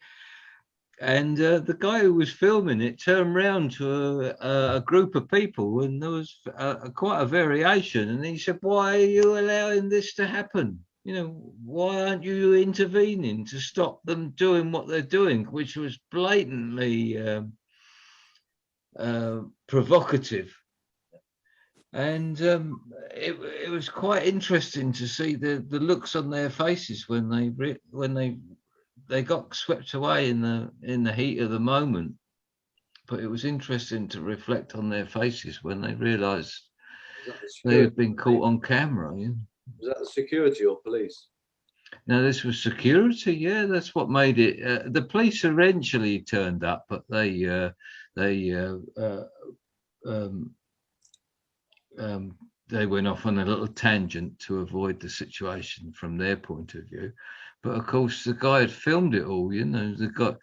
And the guy who was filming it turned round to a group of people, and there was quite a variation. And he said, "Why are you allowing this to happen? You know, why aren't you intervening to stop them doing what they're doing?" Which was blatantly provocative. And it was quite interesting to see the looks on their faces when they got swept away in the heat of the moment. But it was interesting to reflect on their faces when they realised they had been caught on camera. Yeah. Was that the security or police? No, this was security. Yeah, that's what made it. The police eventually turned up, but they went off on a little tangent to avoid the situation from their point of view. But of course, the guy had filmed it all. You know, the guy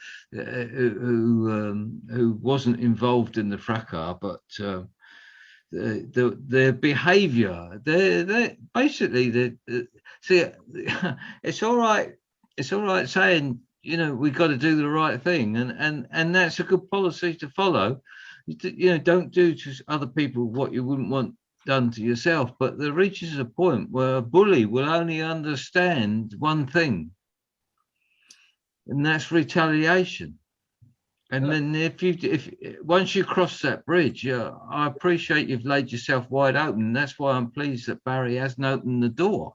who wasn't involved in the fracas, but their behaviour. They basically see. It's all right. It's all right saying, you know, we've got to do the right thing, and that's a good policy to follow. You know, don't do to other people what you wouldn't want done to yourself. But there reaches a point where a bully will only understand one thing, and that's retaliation. And then if once you cross that bridge, I appreciate you've laid yourself wide open. And that's why I'm pleased that Barry hasn't opened the door,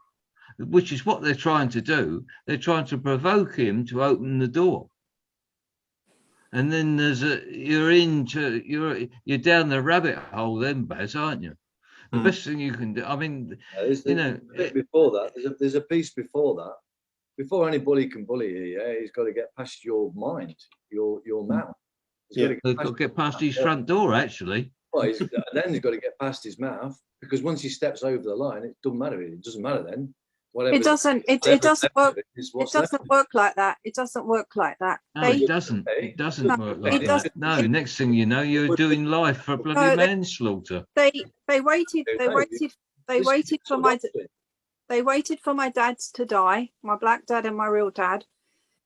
which is what they're trying to do. They're trying to provoke him to open the door. And then you're down the rabbit hole then, Baz, aren't you? The best thing you can do. I mean, before that, there's a piece before that. Before any bully can bully you, he's got to get past your mind, your mouth. They've got to get past his front door, actually. Well, and then he's got to get past his mouth, because once he steps over the line, it doesn't matter. It doesn't matter then. Whatever It doesn't. It doesn't work. It doesn't work like that. It doesn't work like that. No, it doesn't. It doesn't No, work it like that. doesn't. No, next thing you know, you're doing life for bloody No, manslaughter. They waited. They No, waited. They This is waited for sort of my. opposite. They waited for my dads to die, my black dad and my real dad.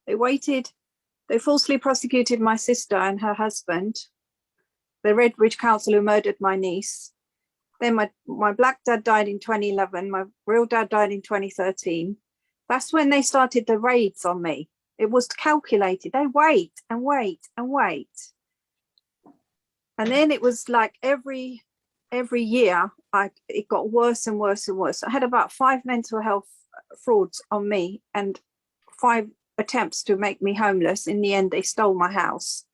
They waited. They falsely prosecuted my sister and her husband, the Redbridge council who murdered my niece. Then my black dad died in 2011. My real dad died in 2013. That's when they started the raids on me. It was calculated. They wait and wait and wait. And then it was like every year, it got worse and worse and worse. I had about 5 mental health frauds on me and 5 attempts to make me homeless. In the end, they stole my house.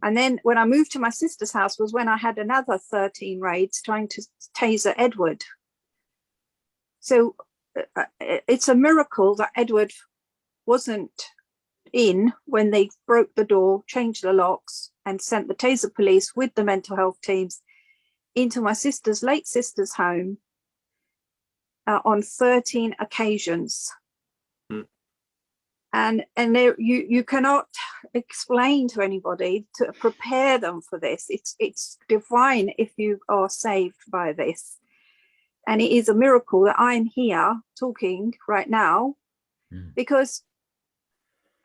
And then when I moved to my sister's house was when I had another 13 raids trying to taser Edward. So it's a miracle that Edward wasn't in when they broke the door, changed the locks, and sent the taser police with the mental health teams into my late sister's home on 13 occasions. And there, you cannot explain to anybody to prepare them for this. It's divine if you are saved by this. And it is a miracle that I'm here talking right now, because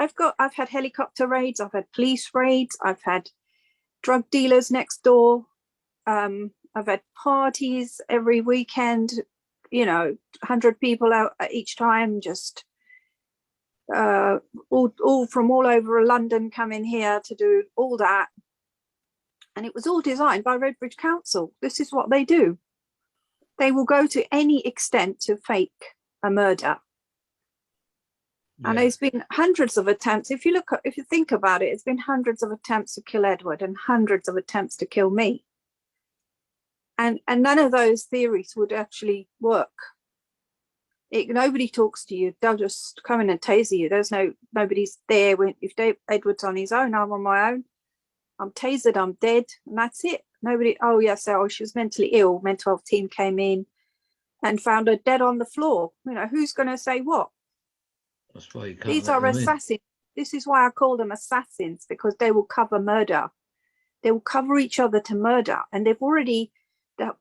I've had helicopter raids, I've had police raids, I've had drug dealers next door, I've had parties every weekend, 100 people out each time, just all from all over London coming here to do all that. And it was all designed by Redbridge Council. This is what they do. They will go to any extent to fake a murder. Yeah. And there's been hundreds of attempts. If you think about it, it's been hundreds of attempts to kill Edward and hundreds of attempts to kill me. And none of those theories would actually work. Nobody talks to you. They'll just come in and taser you. Nobody's there. If Edward's on his own, I'm on my own. I'm tasered, I'm dead, and that's it. Nobody, she was mentally ill. Mental health team came in and found her dead on the floor. Who's going to say what? That's why you can't. These are assassins. This is why I call them assassins, because they will cover murder. They will cover each other to murder. And the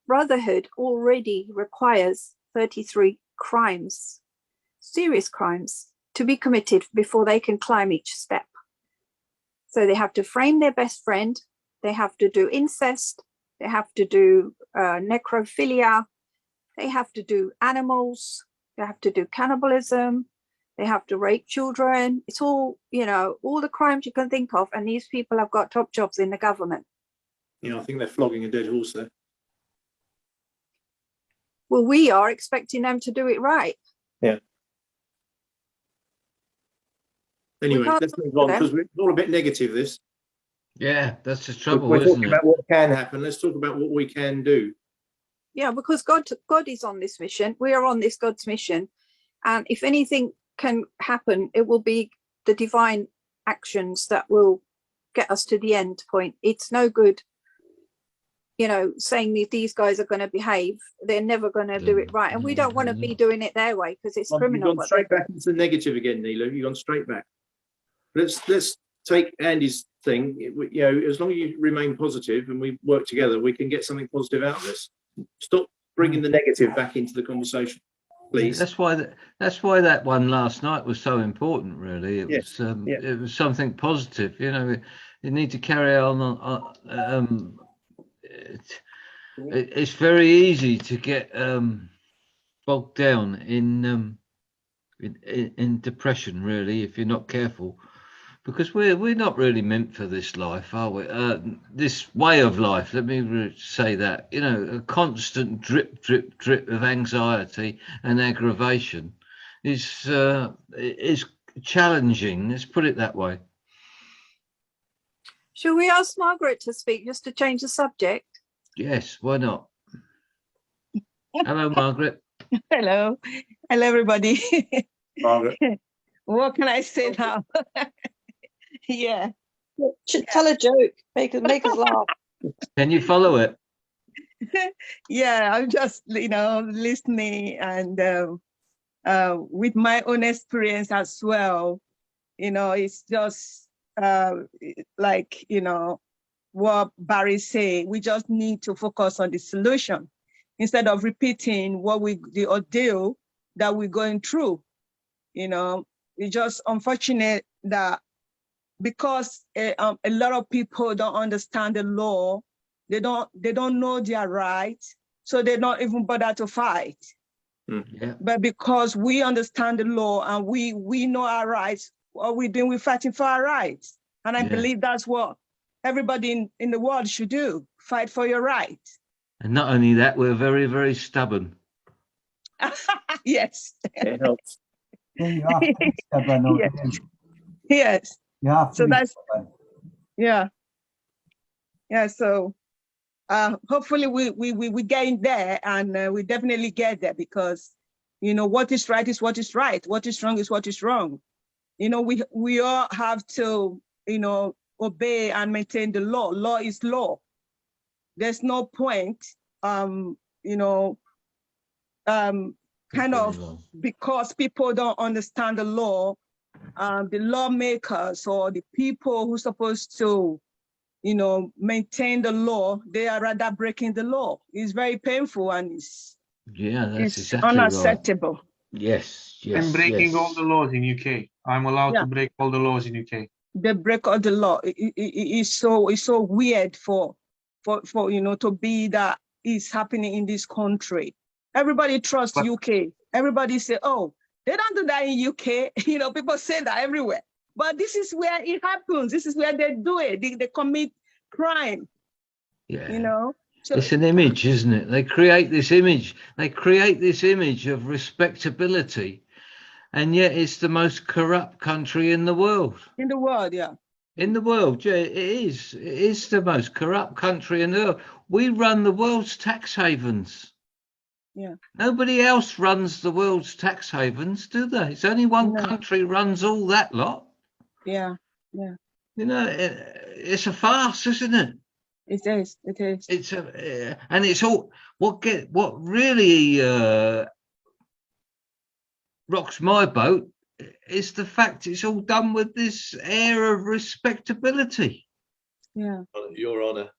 Brotherhood already requires 33 crimes, serious crimes, to be committed before they can climb each step. So they have to frame their best friend, they have to do incest, they have to do necrophilia, they have to do animals, they have to do cannibalism, they have to rape children. It's all, all the crimes you can think of, and these people have got top jobs in the government. I think they're flogging a dead horse there. Well, we are expecting them to do it right. Yeah. Anyway, let's move on, because we're all a bit negative, this. Yeah, that's the trouble, we're isn't talking it? about what can happen. Let's talk about what we can do. Yeah, because God is on this mission. We are on this God's mission. And if anything can happen, it will be the divine actions that will get us to the end point. It's no good, saying that these guys are going to behave. They're never going to do it right. And we don't want to be doing it their way, because it's criminal. You've gone straight back into the negative again, Neelu. You've gone straight back. Let's take Andy's thing. As long as you remain positive and we work together, we can get something positive out of this. Stop bringing the negative back into the conversation, please. That's why that one last night was so important. Really, it was something positive. You need to carry on. It's very easy to get bogged down in depression, really, if you're not careful, because we're not really meant for this life, are we? This way of life, let me say that. A constant drip of anxiety and aggravation is challenging. Let's put it that way. Shall we ask Margaret to speak, just to change the subject? Yes, why not? Hello, Margaret. Hello everybody. Margaret. What can I say now? Yeah. Tell a joke, make us laugh. Can you follow it? Yeah, I'm just, listening and with my own experience as well, it's just like, what Barry say, we just need to focus on the solution instead of repeating the ordeal that we're going through. It's just unfortunate that because a lot of people don't understand the law, they don't know their rights, so they don't even bother to fight. Yeah. But because we understand the law and we know our rights, what we're doing, we're fighting for our rights. And I believe that's what everybody in the world should do, fight for your rights. And not only that, we're very, very stubborn. Yes. It helps. Yeah, you have to be stubborn, though, Yes. don't you? Yes. You have to So be that's, stubborn. yeah. Yeah, so hopefully we get in there, and we definitely get there, because what is right is what is right, what is wrong is what is wrong. We all have to obey and maintain the law. Law is law. There's no point kind of, because people don't understand the law, the lawmakers or the people who are supposed to maintain the law, they are rather breaking the law. It's very painful, and it's exactly unacceptable. Right. Yes, I'm breaking all the laws in UK. I'm allowed to break all the laws in UK. They break all the law. It's so weird for to be that is happening in this country. Everybody trusts UK. Everybody say, oh, they don't do that in UK. People say that everywhere. But this is where it happens. This is where they do it. They commit crime. Yeah. So it's an image, isn't it? They create this image. They create this image of respectability, and yet it's the most corrupt country in the world. In the world, yeah. In the world, yeah, it is. It is the most corrupt country in the world. We run the world's tax havens. Yeah. Nobody else runs the world's tax havens, do they? It's only one country runs all that lot. Yeah, yeah. It's a farce, isn't it? It is. It is. It's and it's all what really rocks my boat is the fact it's all done with this air of respectability. Yeah. Your Honour.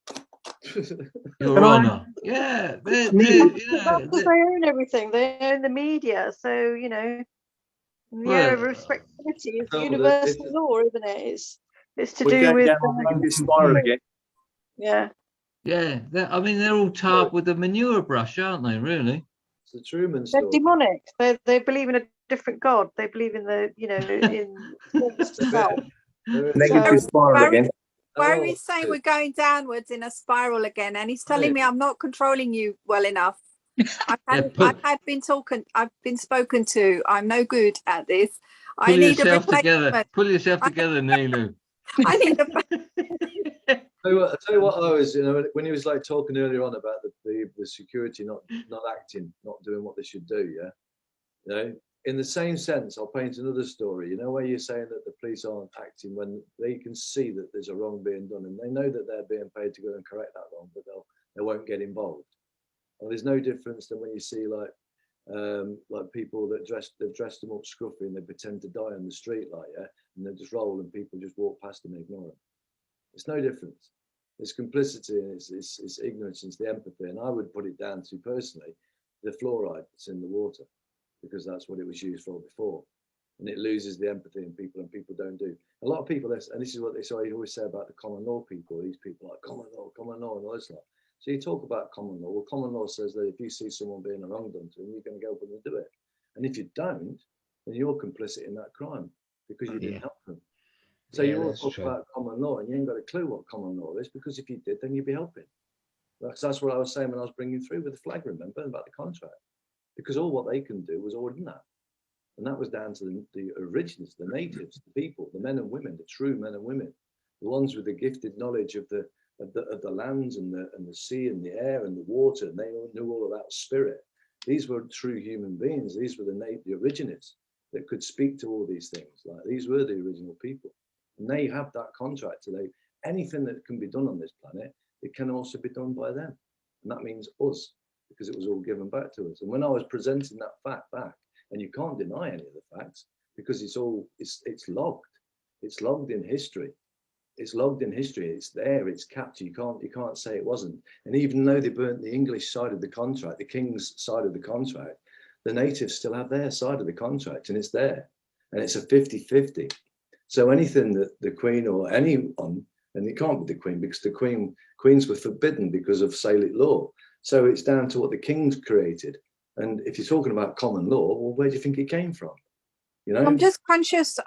Your Honour. Yeah. That's because they own everything. They own the media. So, the air of respectability is universal law, isn't it? It's to do with again. Yeah. Yeah. They're all tarred with a manure brush, aren't they, really? It's the Truman They're story. demonic. They believe in a different God. They believe in in self. Negative spiral again. Barry's saying we're going downwards in a spiral again, and he's telling me I'm not controlling you well enough. I've been spoken to. I'm no good at this. I need a replacement. Pull yourself together, Neelu. I need a. I tell you what, I was, when he was like talking earlier on about the security not acting, not doing what they should do, yeah. In the same sense, I'll paint another story. Where you're saying that the police aren't acting when they can see that there's a wrong being done, and they know that they're being paid to go and correct that wrong, but they won't get involved. Well, there's no difference than when you see like people that they've dressed them up scruffy and they pretend to die on the street, and they just roll and people just walk past them and ignore them. It's no difference. It's complicity and it's ignorance and it's the empathy. And I would put it down to, personally, the fluoride that's in the water, because that's what it was used for before. And it loses the empathy in people, and people don't do. A lot of people, and this is what they always say about the common law people, these people like common law and all this lot. So you talk about common law. Well, common law says that if you see someone being a wrong done to them, you're going to go up and do it. And if you don't, then you're complicit in that crime because you didn't help them. So you all talk about common law, and you ain't got a clue what common law is, because if you did, then you'd be helping. That's what I was saying when I was bringing through with the flag, remember, about the contract. Because all what they can do was order that. And that was down to the originals, the natives, the people, the men and women, the true men and women, the ones with the gifted knowledge of the lands and the sea and the air and the water, and they knew all about spirit. These were true human beings. These were the originals that could speak to all these things. Like, these were the original people. And they have that contract today. Anything that can be done on this planet, it can also be done by them. and that means us, because it was all given back to us. And when I was presenting that fact back, and you can't deny any of the facts because it's logged. It's logged in history. It's logged in history. It's there. It's captured. You can't say it wasn't. And even though they burnt the English side of the contract, the king's side of the contract, the natives still have their side of the contract, and it's there. And it's a 50-50. So anything that the Queen or anyone, and it can't be the Queen because the Queens were forbidden because of Salic law. So it's down to what the king's created. And if you're talking about common law, well, where do you think it came from? You know, I'm just conscious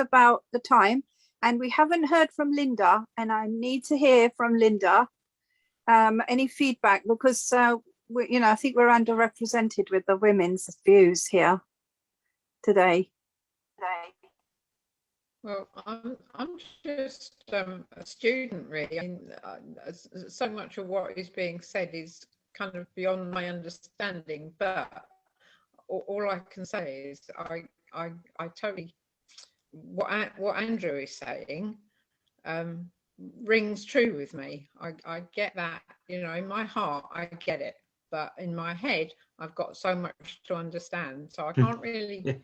about the time, and we haven't heard from Linda, and I need to hear from Linda any feedback, because I think we're underrepresented with the women's views here today. Well, I'm just a student, really. I mean, so much of what is being said is kind of beyond my understanding, but all I can say is I totally, what Andrew is saying rings true with me. I get that, in my heart I get it, but in my head I've got so much to understand, so I can't really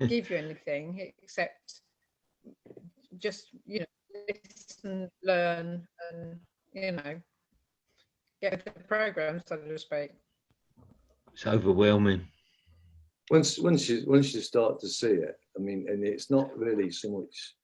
give you anything except just listen, learn, and get the program, so to speak. It's overwhelming. Once you start to see it, I mean, and it's not really so much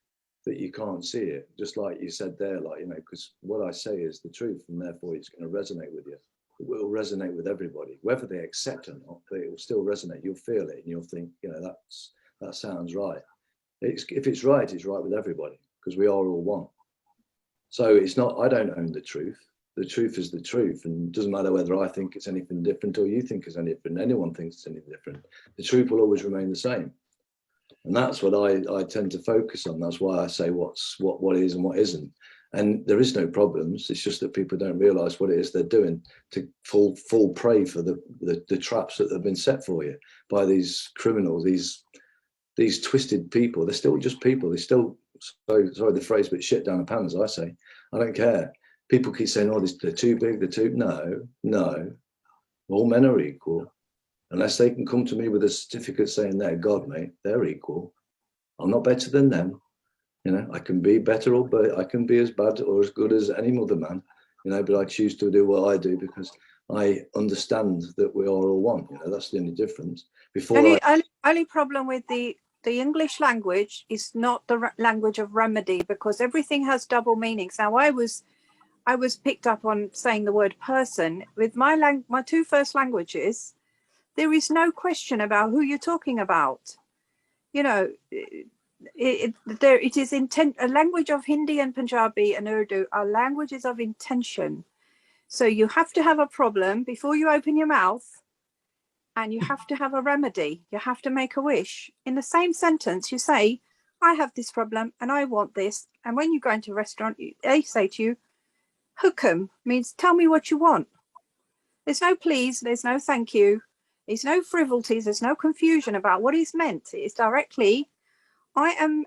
that you can't see it, just like you said there, because what I say is the truth, and therefore it's going to resonate with you. It will resonate with everybody, whether they accept or not, but it will still resonate. You'll feel it, and you'll think, that sounds right. If it's right, it's right with everybody, because we are all one. So it's not, I don't own the truth. The truth is the truth, and it doesn't matter whether I think it's anything different or you think it's anything different. Anyone thinks it's anything different. The truth will always remain the same, and that's what I tend to focus on. That's why I say what is and what isn't. And there is no problems. It's just that people don't realise what it is they're doing to fall prey for the traps that have been set for you by these criminals, these twisted people. They're still just people. They're still, sorry the phrase, but shit down the pan, as I say. I don't care. People keep saying, oh, they're too big, they're too... No. All men are equal. Unless they can come to me with a certificate saying they're God, mate, they're equal. I'm not better than them. I can be better, but I can be as bad or as good as any other man, but I choose to do what I do because I understand that we are all one. That's the only difference. Only problem with the English language is not the language of remedy, because everything has double meanings. Now, I was picked up on saying the word person. With my two first languages, there is no question about who you're talking about. It is intent. A language of Hindi and Punjabi and Urdu are languages of intention. So you have to have a problem before you open your mouth, and you have to have a remedy. You have to make a wish. In the same sentence, you say, I have this problem and I want this. And when you go into a restaurant, they say to you, Hukum means tell me what you want. There's no please, there's no thank you, there's no frivolities, there's no confusion about what is meant. It's directly, I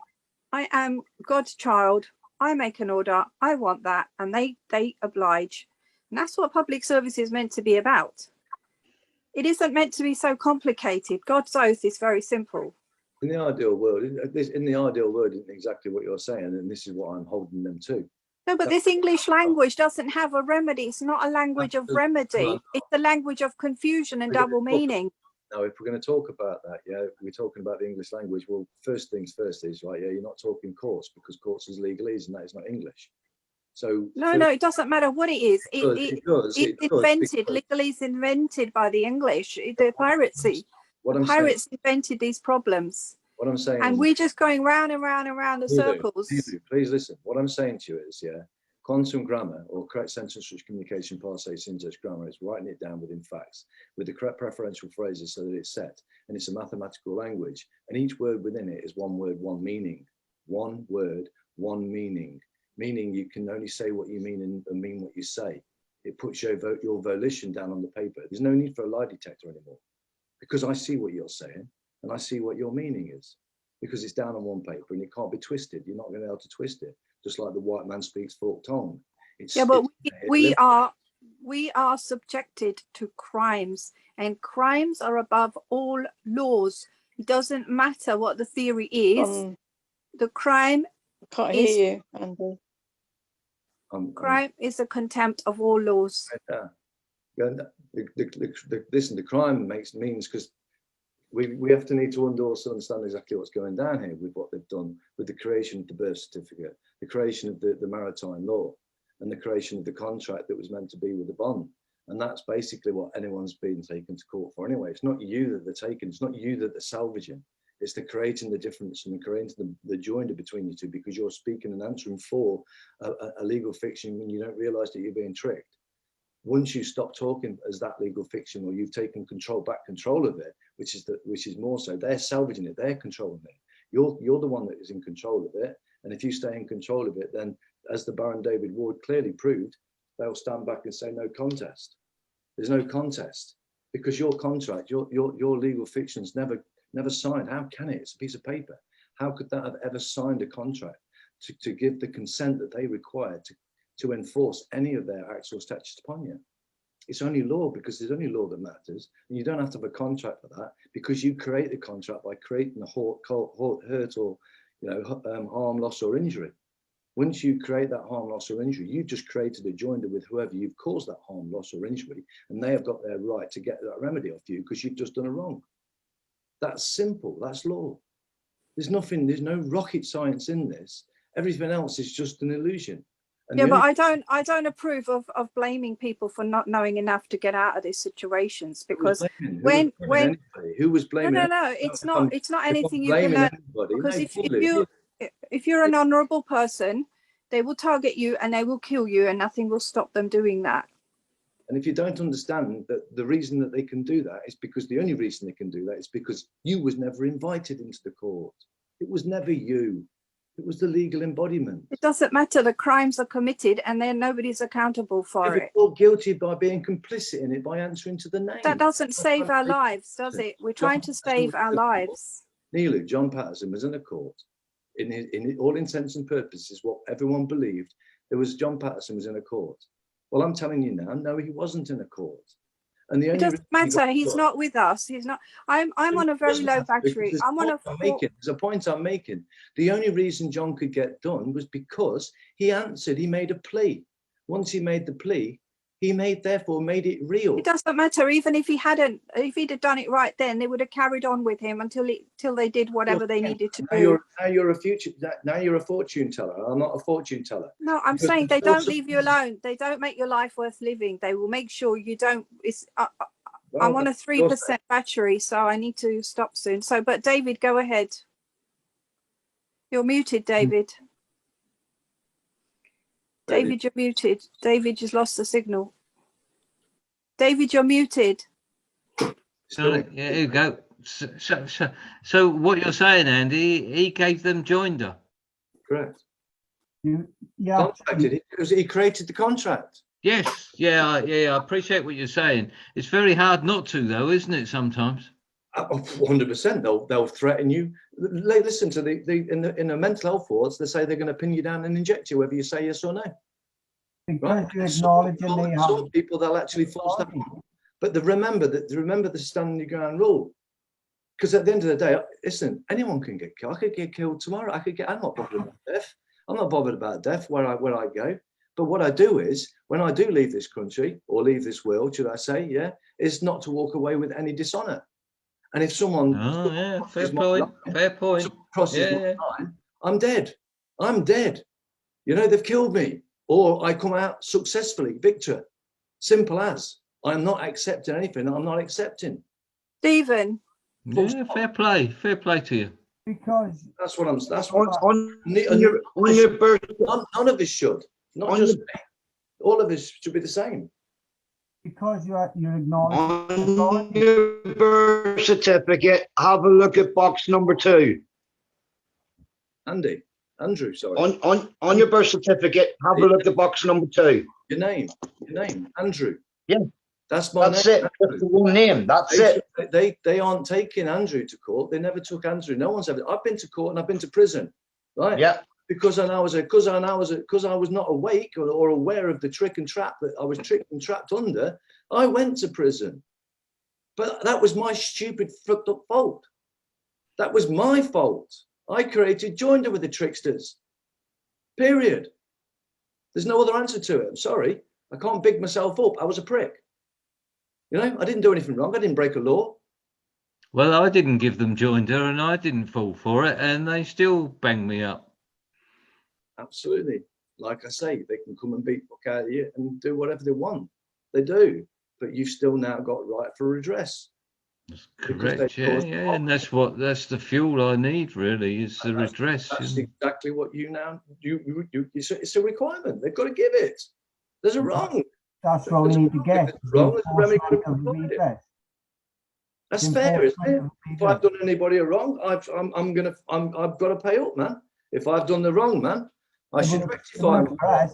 am God's child, I make an order, I want that, and they oblige. And that's what public service is meant to be about. It isn't meant to be so complicated. God's oath is very simple. In the ideal world, isn't exactly what you're saying, and this is what I'm holding them to. No, but this English language doesn't have a remedy. It's not a language of remedy. It's a language of confusion and double meaning. Now, if we're going to talk about that, we're talking about the English language. Well, first things first is, you're not talking courts, because courts is legalese and that is not English. So no, it doesn't matter what it is. Legalese invented by the English. The piracy. Pirates invented these problems. What I'm saying, and we're just going round and round and round the circles. Please listen. What I'm saying to you is, quantum grammar, or correct sentence-rich communication, parsing syntax grammar, is writing it down within facts with the correct preferential phrases so that it's set, and it's a mathematical language. And each word within it is one word, one meaning. One word, one meaning. Meaning you can only say what you mean and mean what you say. It puts your volition down on the paper. There's no need for a lie detector anymore, because I see what you're saying. And I see what your meaning is, because it's down on one paper and it can't be twisted. You're not going to be able to twist it, just like the white man speaks forked tongue. But we are we are subjected to crimes, and crimes are above all laws. It doesn't matter what the theory is. The crime Can't is hear you, Andy. crime is a contempt of all laws. Listen, the crime means because we have to need to also understand exactly what's going down here with what they've done with the creation of the birth certificate, the creation of the maritime law, and the creation of the contract that was meant to be with the bond. And that's basically what anyone's been taken to court for anyway. It's not you that they're taking, it's not you that they're salvaging. It's the creating the difference and the creating the joinder between you two, because you're speaking and answering for a legal fiction when you don't realise that you're being tricked. Once you stop talking as that legal fiction, or you've taken back control of it, which is more so, they're salvaging it, they're controlling it. You're the one that is in control of it. And if you stay in control of it, then as the Baron David Ward clearly proved, they'll stand back and say no contest. There's no contest, because your contract, your legal fiction's never signed. How can it? It's a piece of paper. How could that have ever signed a contract to give the consent that they require to enforce any of their acts or statutes upon you? It's only law, because there's only law that matters, and you don't have to have a contract for that, because you create the contract by creating a hurt or harm, loss or injury. Once you create that harm, loss or injury, you've just created a joinder with whoever you've caused that harm, loss or injury, and they have got their right to get that remedy off you because you've just done a wrong. That's simple. That's law. There's no rocket science in this. Everything else is just an illusion. And yeah, but I don't approve of blaming people for not knowing enough to get out of these situations, because who was blaming? No, it's not anything you can learn, because if you're an honourable person, they will target you and they will kill you, and nothing will stop them doing that. And if you don't understand that the reason that they can do that is because the only reason they can do that is because you was never invited into the court. It was never you. It was the legal embodiment. It doesn't matter. The crimes are committed and then nobody's accountable for it. You're guilty by being complicit in it, by answering to the name. That doesn't save our lives, does it? We're trying to save our lives. Neelu, John Patterson was in a court. In all intents and purposes, what everyone believed, John Patterson was in a court. Well, I'm telling you now, no, he wasn't in a court. And the only it doesn't matter. He's not with us. He's not. I'm on a very low battery. I'm on a. There's a point I'm making. The only reason John could get done was because he answered. He made a plea. Once he made the plea, he therefore made it real. It doesn't matter. Even if he'd have done it right then, they would have carried on with him until they did whatever they needed to do. Now you're a fortune teller. I'm not a fortune teller. No, I'm saying they don't leave you alone. They don't make your life worth living. They will make sure you don't. I'm on a 3% battery, so I need to stop soon. But David, go ahead. You're muted, David. David, you're muted. David just lost the signal. David, you're muted. So yeah, here you go. So what you're saying, Andy, he gave them joinder. Correct. Yeah. Contracted it because he created the contract. Yes. Yeah. I appreciate what you're saying. It's very hard not to, though, isn't it? Sometimes. 100%. They'll threaten you. Listen to in the mental health wards, they say they're going to pin you down and inject you whether you say yes or no. Because you acknowledge some people they'll actually force that on. But remember the stand your ground rule. Because at the end of the day, listen, anyone can get killed. I could get killed tomorrow. I'm not bothered about death. I'm not bothered about death where I go. But what I do is, when I do leave this country or leave this world, should I say, is not to walk away with any dishonour. And if someone fair point. crosses my line, I'm dead. They've killed me, or I come out successfully, victor. Simple as. I'm not accepting anything. I'm not accepting. Stephen. Yeah, fair play to you. Because that's what I'm. That's on your birth. None of us should. Not just me. All of us should be the same. Because you're ignoring. On your birth certificate, have a look at box number 2. Andrew, sorry. On your birth certificate, have a look at box number 2. Your name, Andrew. Yeah. That's my name. That's it. That's the one name. That's it. They aren't taking Andrew to court. They never took Andrew. No one's ever. I've been to court and I've been to prison, right? Yeah. because I was not awake or aware of the trick and trap that I was tricked and trapped under, I went to prison. But that was my stupid fucked up fault. That was my fault. I created joinder with the tricksters. Period. There's no other answer to it. I'm sorry. I can't big myself up. I was a prick. You know, I didn't do anything wrong. I didn't break a law. Well, I didn't give them joinder and I didn't fall for it, and they still banged me up. Absolutely. Like I say, they can come and beat the fuck out of you and do whatever they want. They do. But you've still now got right for redress. That's correct. Yeah, and that's the fuel I need, really, is the redress. That's exactly what you now it's a requirement. They've got to give it. There's a wrong. That's what we need to get. Wrong. That's fair, isn't it? If I've done anybody a wrong, I've got to pay up, man. If I've done the wrong, man, I should rectify. About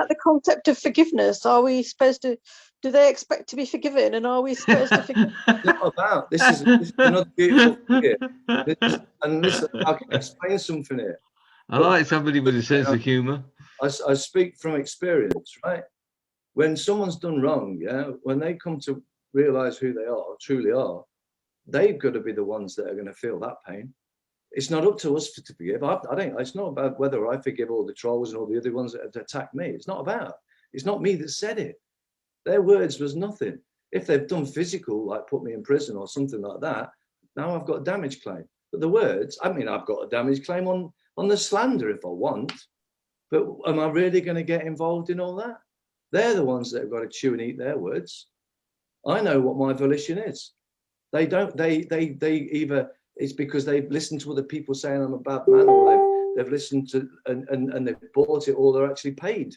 the concept of forgiveness, are we supposed to? Do they expect to be forgiven, and are we supposed to forgive? It's not about this. Is another beautiful thing here. And listen, I can explain something here. I like somebody with a sense of humour. I speak from experience, right? When someone's done wrong, when they come to realise who they are, truly are, they've got to be the ones that are going to feel that pain. It's not up to us to forgive. I don't. It's not about whether I forgive all the trolls and all the other ones that have attacked me. It's not about. It's not me that said it. Their words was nothing. If they've done physical, like put me in prison or something like that, now I've got a damage claim. But the words, I mean, I've got a damage claim on the slander if I want. But am I really going to get involved in all that? They're the ones that have got to chew and eat their words. I know what my volition is. They don't. They either it's because they've listened to other people saying I'm a bad man, or they've listened to and they've bought it, or they're actually paid.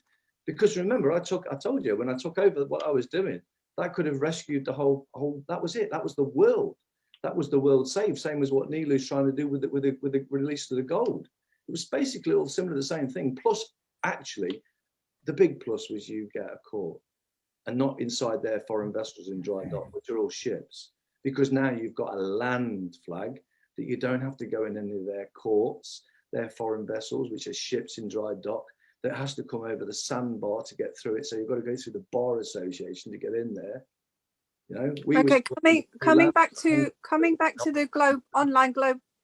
Because remember, I told you when I took over what I was doing, that could have rescued the whole. That was it. That was the world. That was the world saved. Same as what Neelu's trying to do with the release of the gold. It was basically all similar, the same thing. Plus, actually, the big plus was you get a court, and not inside their foreign vessels in dry dock, which are all ships. Because now you've got a land flag that you don't have to go in any of their courts, their foreign vessels, which are ships in dry dock. That has to come over the sandbar to get through it. So you've got to go through the bar association to get in there. You know. Okay, coming back to the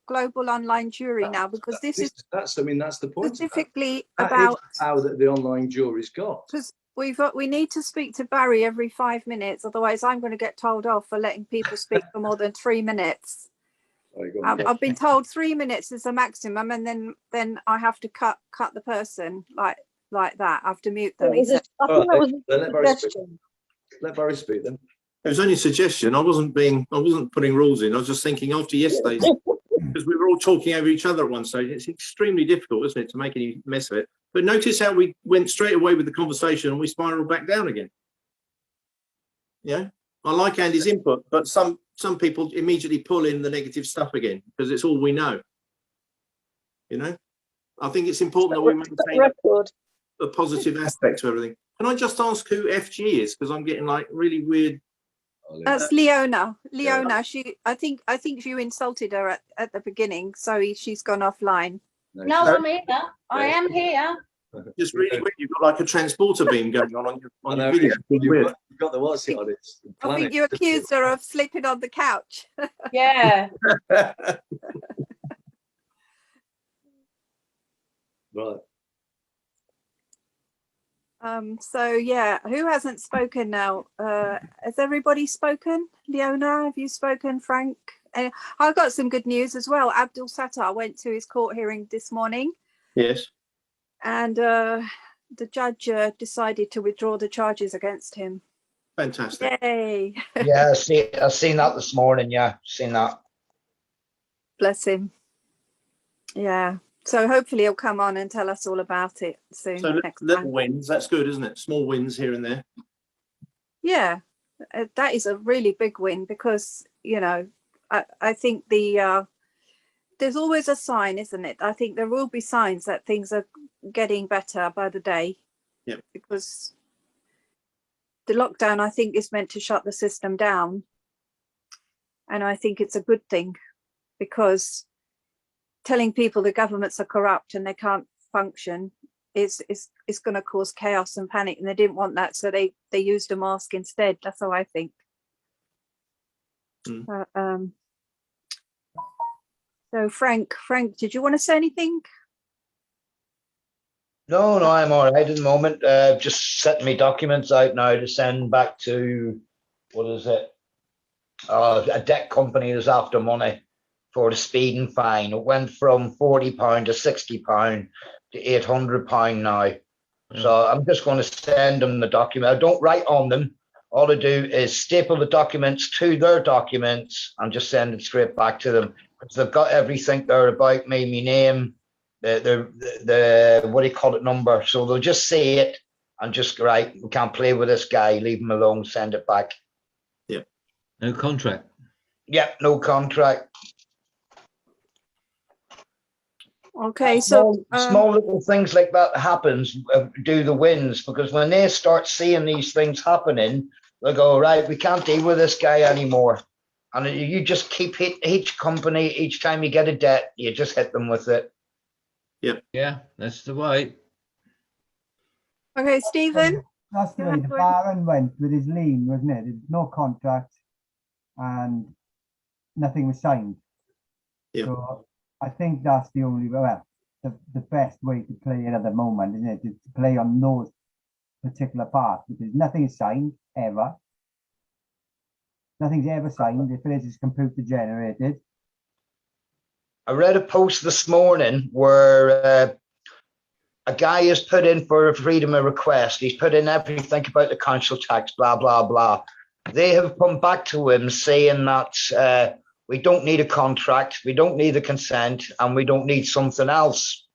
global online jury now, because that's the point. Specifically about how the online jury's got. Because we need to speak to Barry every 5 minutes, otherwise I'm going to get told off for letting people speak for more than 3 minutes. I've been told 3 minutes is the maximum, and then I have to cut the person like that. I have to mute them. Let Barry speak then. It was only a suggestion. I wasn't putting rules in. I was just thinking after yesterday's, because we were all talking over each other at one stage. It's extremely difficult, isn't it, to make any mess of it? But notice how we went straight away with the conversation and we spiraled back down again. Yeah, I like Andy's input, but some people immediately pull in the negative stuff again because it's all we know. You know, I think it's important that we maintain a positive aspect to everything. Can I just ask who FG is? Because I'm getting like really weird. That's Leona. Leona. I think you insulted her at the beginning, so she's gone offline. No, I'm here. I am here. Just really weird. You've got like a transporter beam going on your video. You've got the what's it on it. I think you accused her of sleeping on the couch. Yeah. Right. So yeah, who hasn't spoken now? Has everybody spoken? Leona, have you spoken? Frank? I've got some good news as well. Abdul Sattar went to his court hearing this morning. Yes. And the judge decided to withdraw the charges against him. Fantastic. Yay. Yeah, I've seen that this morning. Yeah, seen that. Bless him. Yeah. So hopefully he'll come on and tell us all about it soon. So little wins, that's good, isn't it? Small wins here and there. Yeah, that is a really big win because, you know, I think there's always a sign, isn't it? I think there will be signs that things are getting better by the day. Yeah. Because the lockdown, I think, is meant to shut the system down. And I think it's a good thing because telling people the governments are corrupt and they can't function is going to cause chaos and panic, and they didn't want that, so they used a mask instead. That's how I think. So Frank, did you want to say anything? No, I'm all right at the moment. Just setting my documents out now to send back to, what is it? A debt company that's after money for the speeding fine. It went from £40 to £60 to £800 now. So I'm just going to send them the document. I don't write on them. All I do is staple the documents to their documents and just send it straight back to them. Because they've got everything there about me, my name, the what do you call it, number. So they'll just see it and just, right, we can't play with this guy, leave him alone, send it back. Yeah. No contract. Yeah, no contract. Okay, so small little things like that happens do the wins, because when they start seeing these things happening, they go, right, we can't deal with this guy anymore. And you just keep hitting each company, each time you get a debt, you just hit them with it. Yep. Yeah, that's the way. okay, Stephen. That's the way the Baron went with his lien, wasn't it? There's no contract and nothing was signed. Yeah. So I think that's the only, well, the best way to play it at the moment, isn't it? To play on those particular parts, because nothing is signed ever. Nothing's ever signed. If it is, it's computer generated. I read a post this morning where a guy has put in for a freedom of request. He's put in everything about the council tax, blah, blah, blah. They have come back to him saying that we don't need a contract, we don't need the consent, and we don't need something else.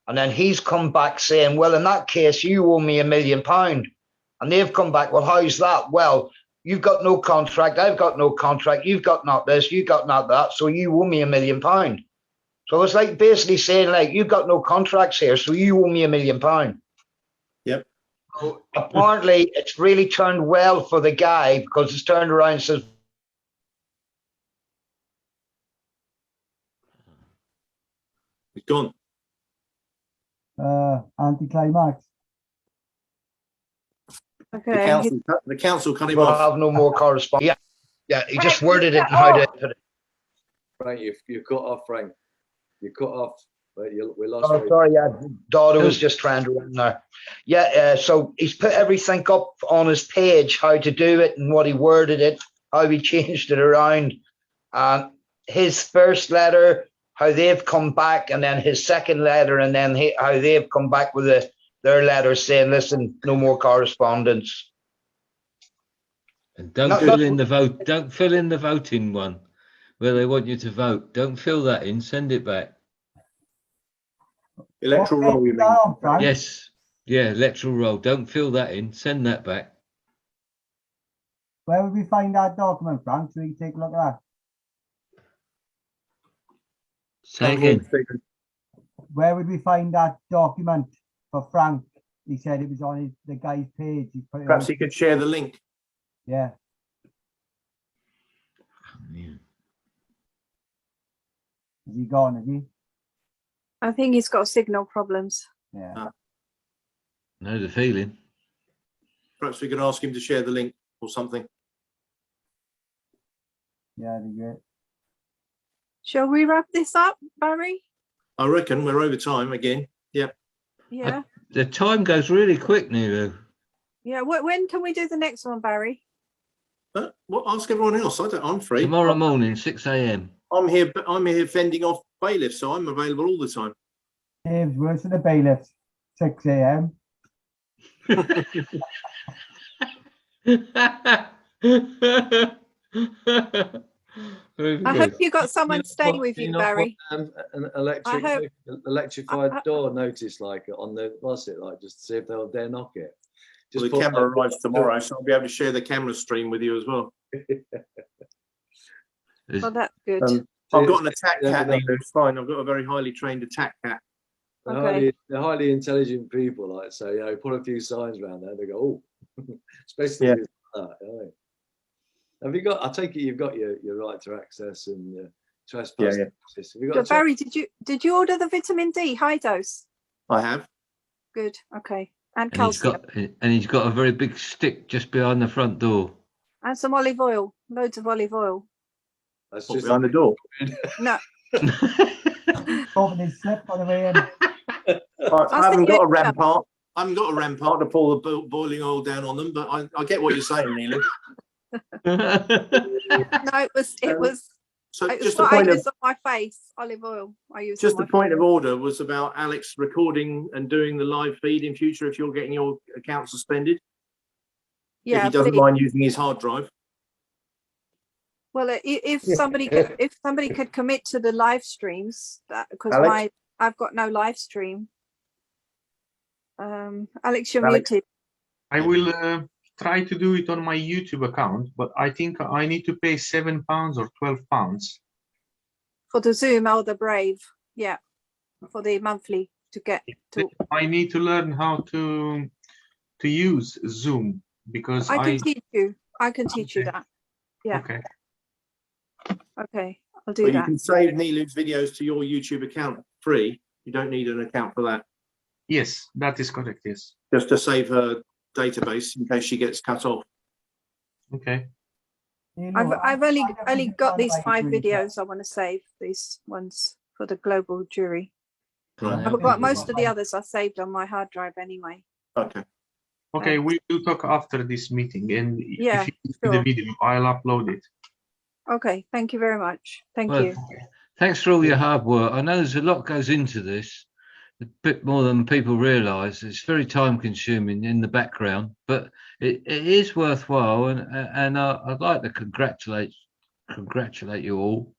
And then he's come back saying, well, in that case, you owe me £1 million. And they've come back, well, how's that? Well, you've got no contract, I've got no contract, you've got not this, you've got not that, so you owe me £1 million. So it's like basically saying, like, you've got no contracts here, so you owe me £1 million. Yep. So apparently, it's really turned well for the guy, because it's turned around and says, It's gone. Anticlimax. Okay. The council cut him we'll off. have no more correspondence. Yeah, he just worded it and how to put it. Frank, you cut off, Frank. You cut off. We lost. Oh, sorry, yeah, daughter was just trying to run there. Yeah, so he's put everything up on his page, how to do it and what he worded it, how he changed it around. His first letter, how they've come back, and then his second letter, and then how they've come back with their letter saying, listen, no more correspondence. And don't fill in the vote. Don't fill in the voting one where they want you to vote. Don't fill that in. Send it back. Electoral roll, you mean? Yes. Yeah, electoral roll. Don't fill that in. Send that back. Where would we find that document, Frank, so we can take a look at that? Say again. Where would we find that document for Frank? He said it was on the guy's page. Perhaps he could share the link. Yeah. Is he gone, is he? I think he's got signal problems. Yeah. Know the feeling. Perhaps we could ask him to share the link or something. Yeah, that'd be great. Shall we wrap this up, Barry? I reckon we're over time again. Yep. Yeah. The time goes really quick, Neelu. Yeah. When can we do the next one, Barry? Well, ask everyone else. I'm free. Tomorrow morning, 6 a.m. I'm here fending off bailiffs, so I'm available all the time. Dave's worse than the bailiffs. 6 a.m. I hope you got someone staying with you, Barry. An electrified door notice, like on the bus, it like just to see if they'll dare knock it. Well, the camera arrives tomorrow, so I'll be able to share the camera stream with you as well. Oh, that's good. I've got an attack cat. It's fine. I've got a very highly trained attack cat. They're highly intelligent people, like, so, you know, put a few signs around there, they go, oh, especially that. Have you got? I take it you've got your right to access and Trespass. Yeah. Have you got So a Barry, did you order the vitamin D high dose? I have. Good. Okay. And And he's got a very big stick just behind the front door. And some olive oil. Loads of olive oil. That's What, just behind the door. No. Open his slip on the way in. I haven't got a rampart. I haven't got a rampart to pour the boiling oil down on them, but I get what you're saying, Neelu. No, it was So it's just a what I point of use on my face. Olive oil. I use. just on the my point of order was about Alex recording and doing the live feed in future if you're getting your account suspended. Yeah, if he doesn't please. mind using his hard drive. Well, if somebody could commit to the live streams, because Alex? I've got no live stream. Alex, you're Alex? muted. I will try to do it on my YouTube account, but I think I need to pay £7 or £12. For the Zoom or the Brave, yeah, for the monthly to get to. I need to learn how to use Zoom because I can teach you. I can teach you Okay. that. Yeah. Okay. Okay, I'll do But you that. can save Neelu's videos to your YouTube account free. You don't need an account for that. Yes, that is correct. Yes. Just to save her database in case she gets cut off. Okay. I've only got these 5 videos I want to save, these ones for the global jury. Right. But most of the others are saved on my hard drive anyway. Okay. Okay, we will talk after this meeting, and Yeah, if you see sure. the video, I'll upload it. Okay, thank you very much. Thank Well, you. thanks for all your hard work. I know there's a lot goes into this, a bit more than people realise. It's very time consuming in the background, but it is worthwhile. And I'd like to congratulate you all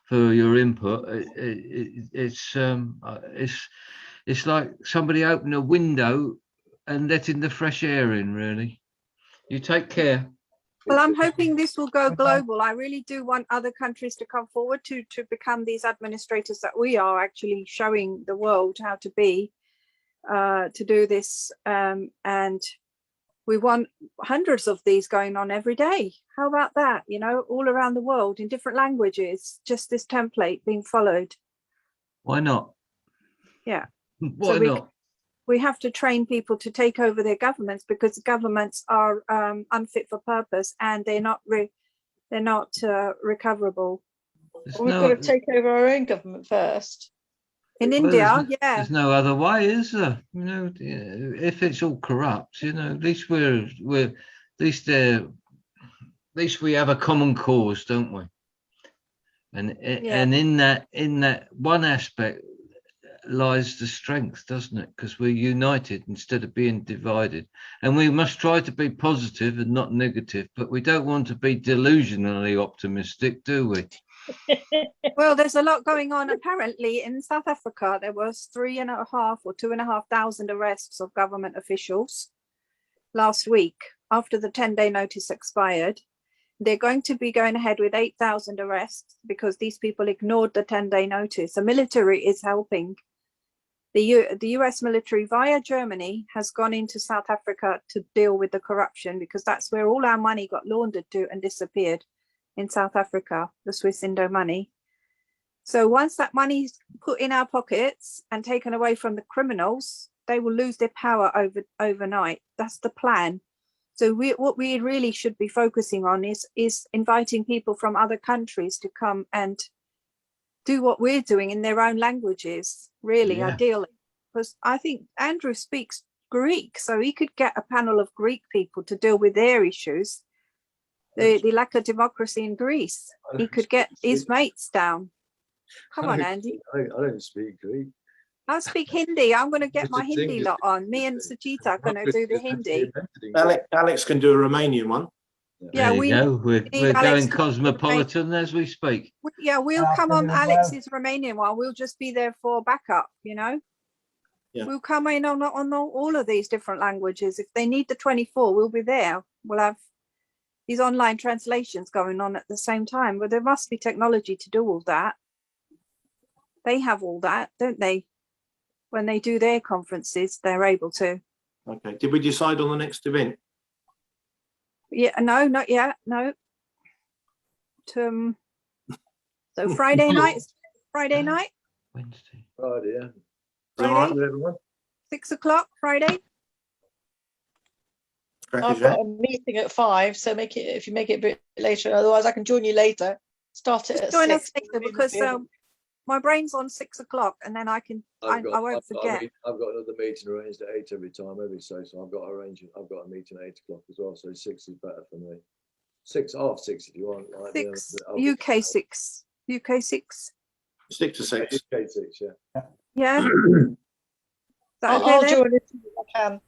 for your input. It's like somebody opening a window and letting the fresh air in. Really, you take care. Well, I'm hoping this will go global. I really do want other countries to come forward to become these administrators that we are actually showing the world how to be, to do this. And we want hundreds of these going on every day. How about that? You know, all around the world in different languages, just this template being followed. Why not? Yeah. Why not? We have to train people to take over their governments because governments are unfit for purpose and they're not recoverable. We've got to take over our own government first. In India, yeah. There's no other way, is there? You know, if it's all corrupt, you know, at least at least we have a common cause, don't we? And in that one aspect lies the strength, doesn't it? Because we're united instead of being divided, and we must try to be positive and not negative, but we don't want to be delusionally optimistic, do we? Well, there's a lot going on. Apparently in South Africa there was 3,500 or 2,500 arrests of government officials last week after the 10-day notice expired. They're going to be going ahead with 8,000 arrests because these people ignored the 10-day notice. The military is helping. The US military via Germany has gone into South Africa to deal with the corruption because that's where all our money got laundered to and disappeared, in South Africa, the Swiss Indo money. So once that money's put in our pockets and taken away from the criminals, they will lose their power overnight. That's the plan. So what we really should be focusing on is inviting people from other countries to come and do what we're doing in their own languages, really, ideally. Because I think Andrew speaks Greek, so he could get a panel of Greek people to deal with their issues. The lack of democracy in Greece. He could get his mates down. Come on, Andy. I don't speak Greek. I speak Hindi. I'm going to get Mr. my Hindi Singh lot on. Me and Sajita are going to do the Hindi. Alex can do a Romanian one. Yeah, there you go. We're Alex going to cosmopolitan as we speak. Yeah, we'll come on Alex's Romanian one. We'll just be there for backup, you know. Yeah. We'll come in on all of these different languages. If they need the 24, we'll be there. We'll have these online translations going on at the same time. But there must be technology to do all that. They have all that, don't they? When they do their conferences, they're able to. Okay. Did we decide on the next event? Yeah, no, not yet. No. So Friday night, Friday night, Wednesday. Friday, yeah. Is that Friday? all right with everyone? 6 o'clock Friday. Crack I've is got that? a meeting at 5, so make it if you make it a bit later. Otherwise, I can join you later. Start it Just at join 6. us later because my brain's on 6 o'clock, and then I won't forget. I've got another meeting arranged at 8 every time, so I've got a meeting at 8 o'clock as well. So 6 is better for me. 6, half 6 if you want. Like, 6 I'll be- UK 6 UK 6. Stick to 6. UK 6, yeah. Yeah. Is that okay I'll then? join it if I can.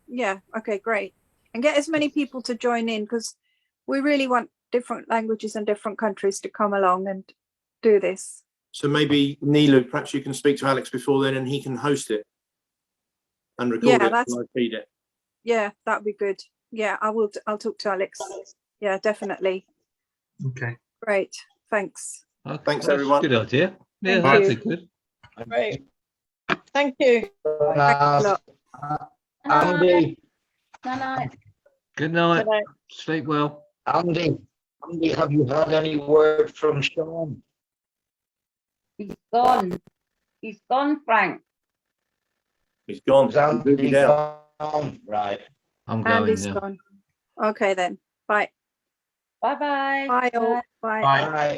Yeah. Okay. Great. And get as many people to join in because we really want different languages and different countries to come along and do this. So maybe Neelu, perhaps you can speak to Alex before then, and he can host it and record it and feed it. Yeah, that'd be good. Yeah, I will. I'll talk to Alex. Yeah, definitely. Okay. Great. Thanks. Okay, Thanks, that's everyone. a good idea. Yeah, Thank that'd you. be good. Great. Thank you. Thanks a lot. Andy, Night. Good night. Good night. Sleep well. Andy, have you had any word from Sean? He's gone. He's gone, Frank. He's gone. Is Andy Booted out. gone? Right. I'm going Andy's now. gone. Okay then. Bye. Bye-bye. Bye all. Bye. Bye. Bye.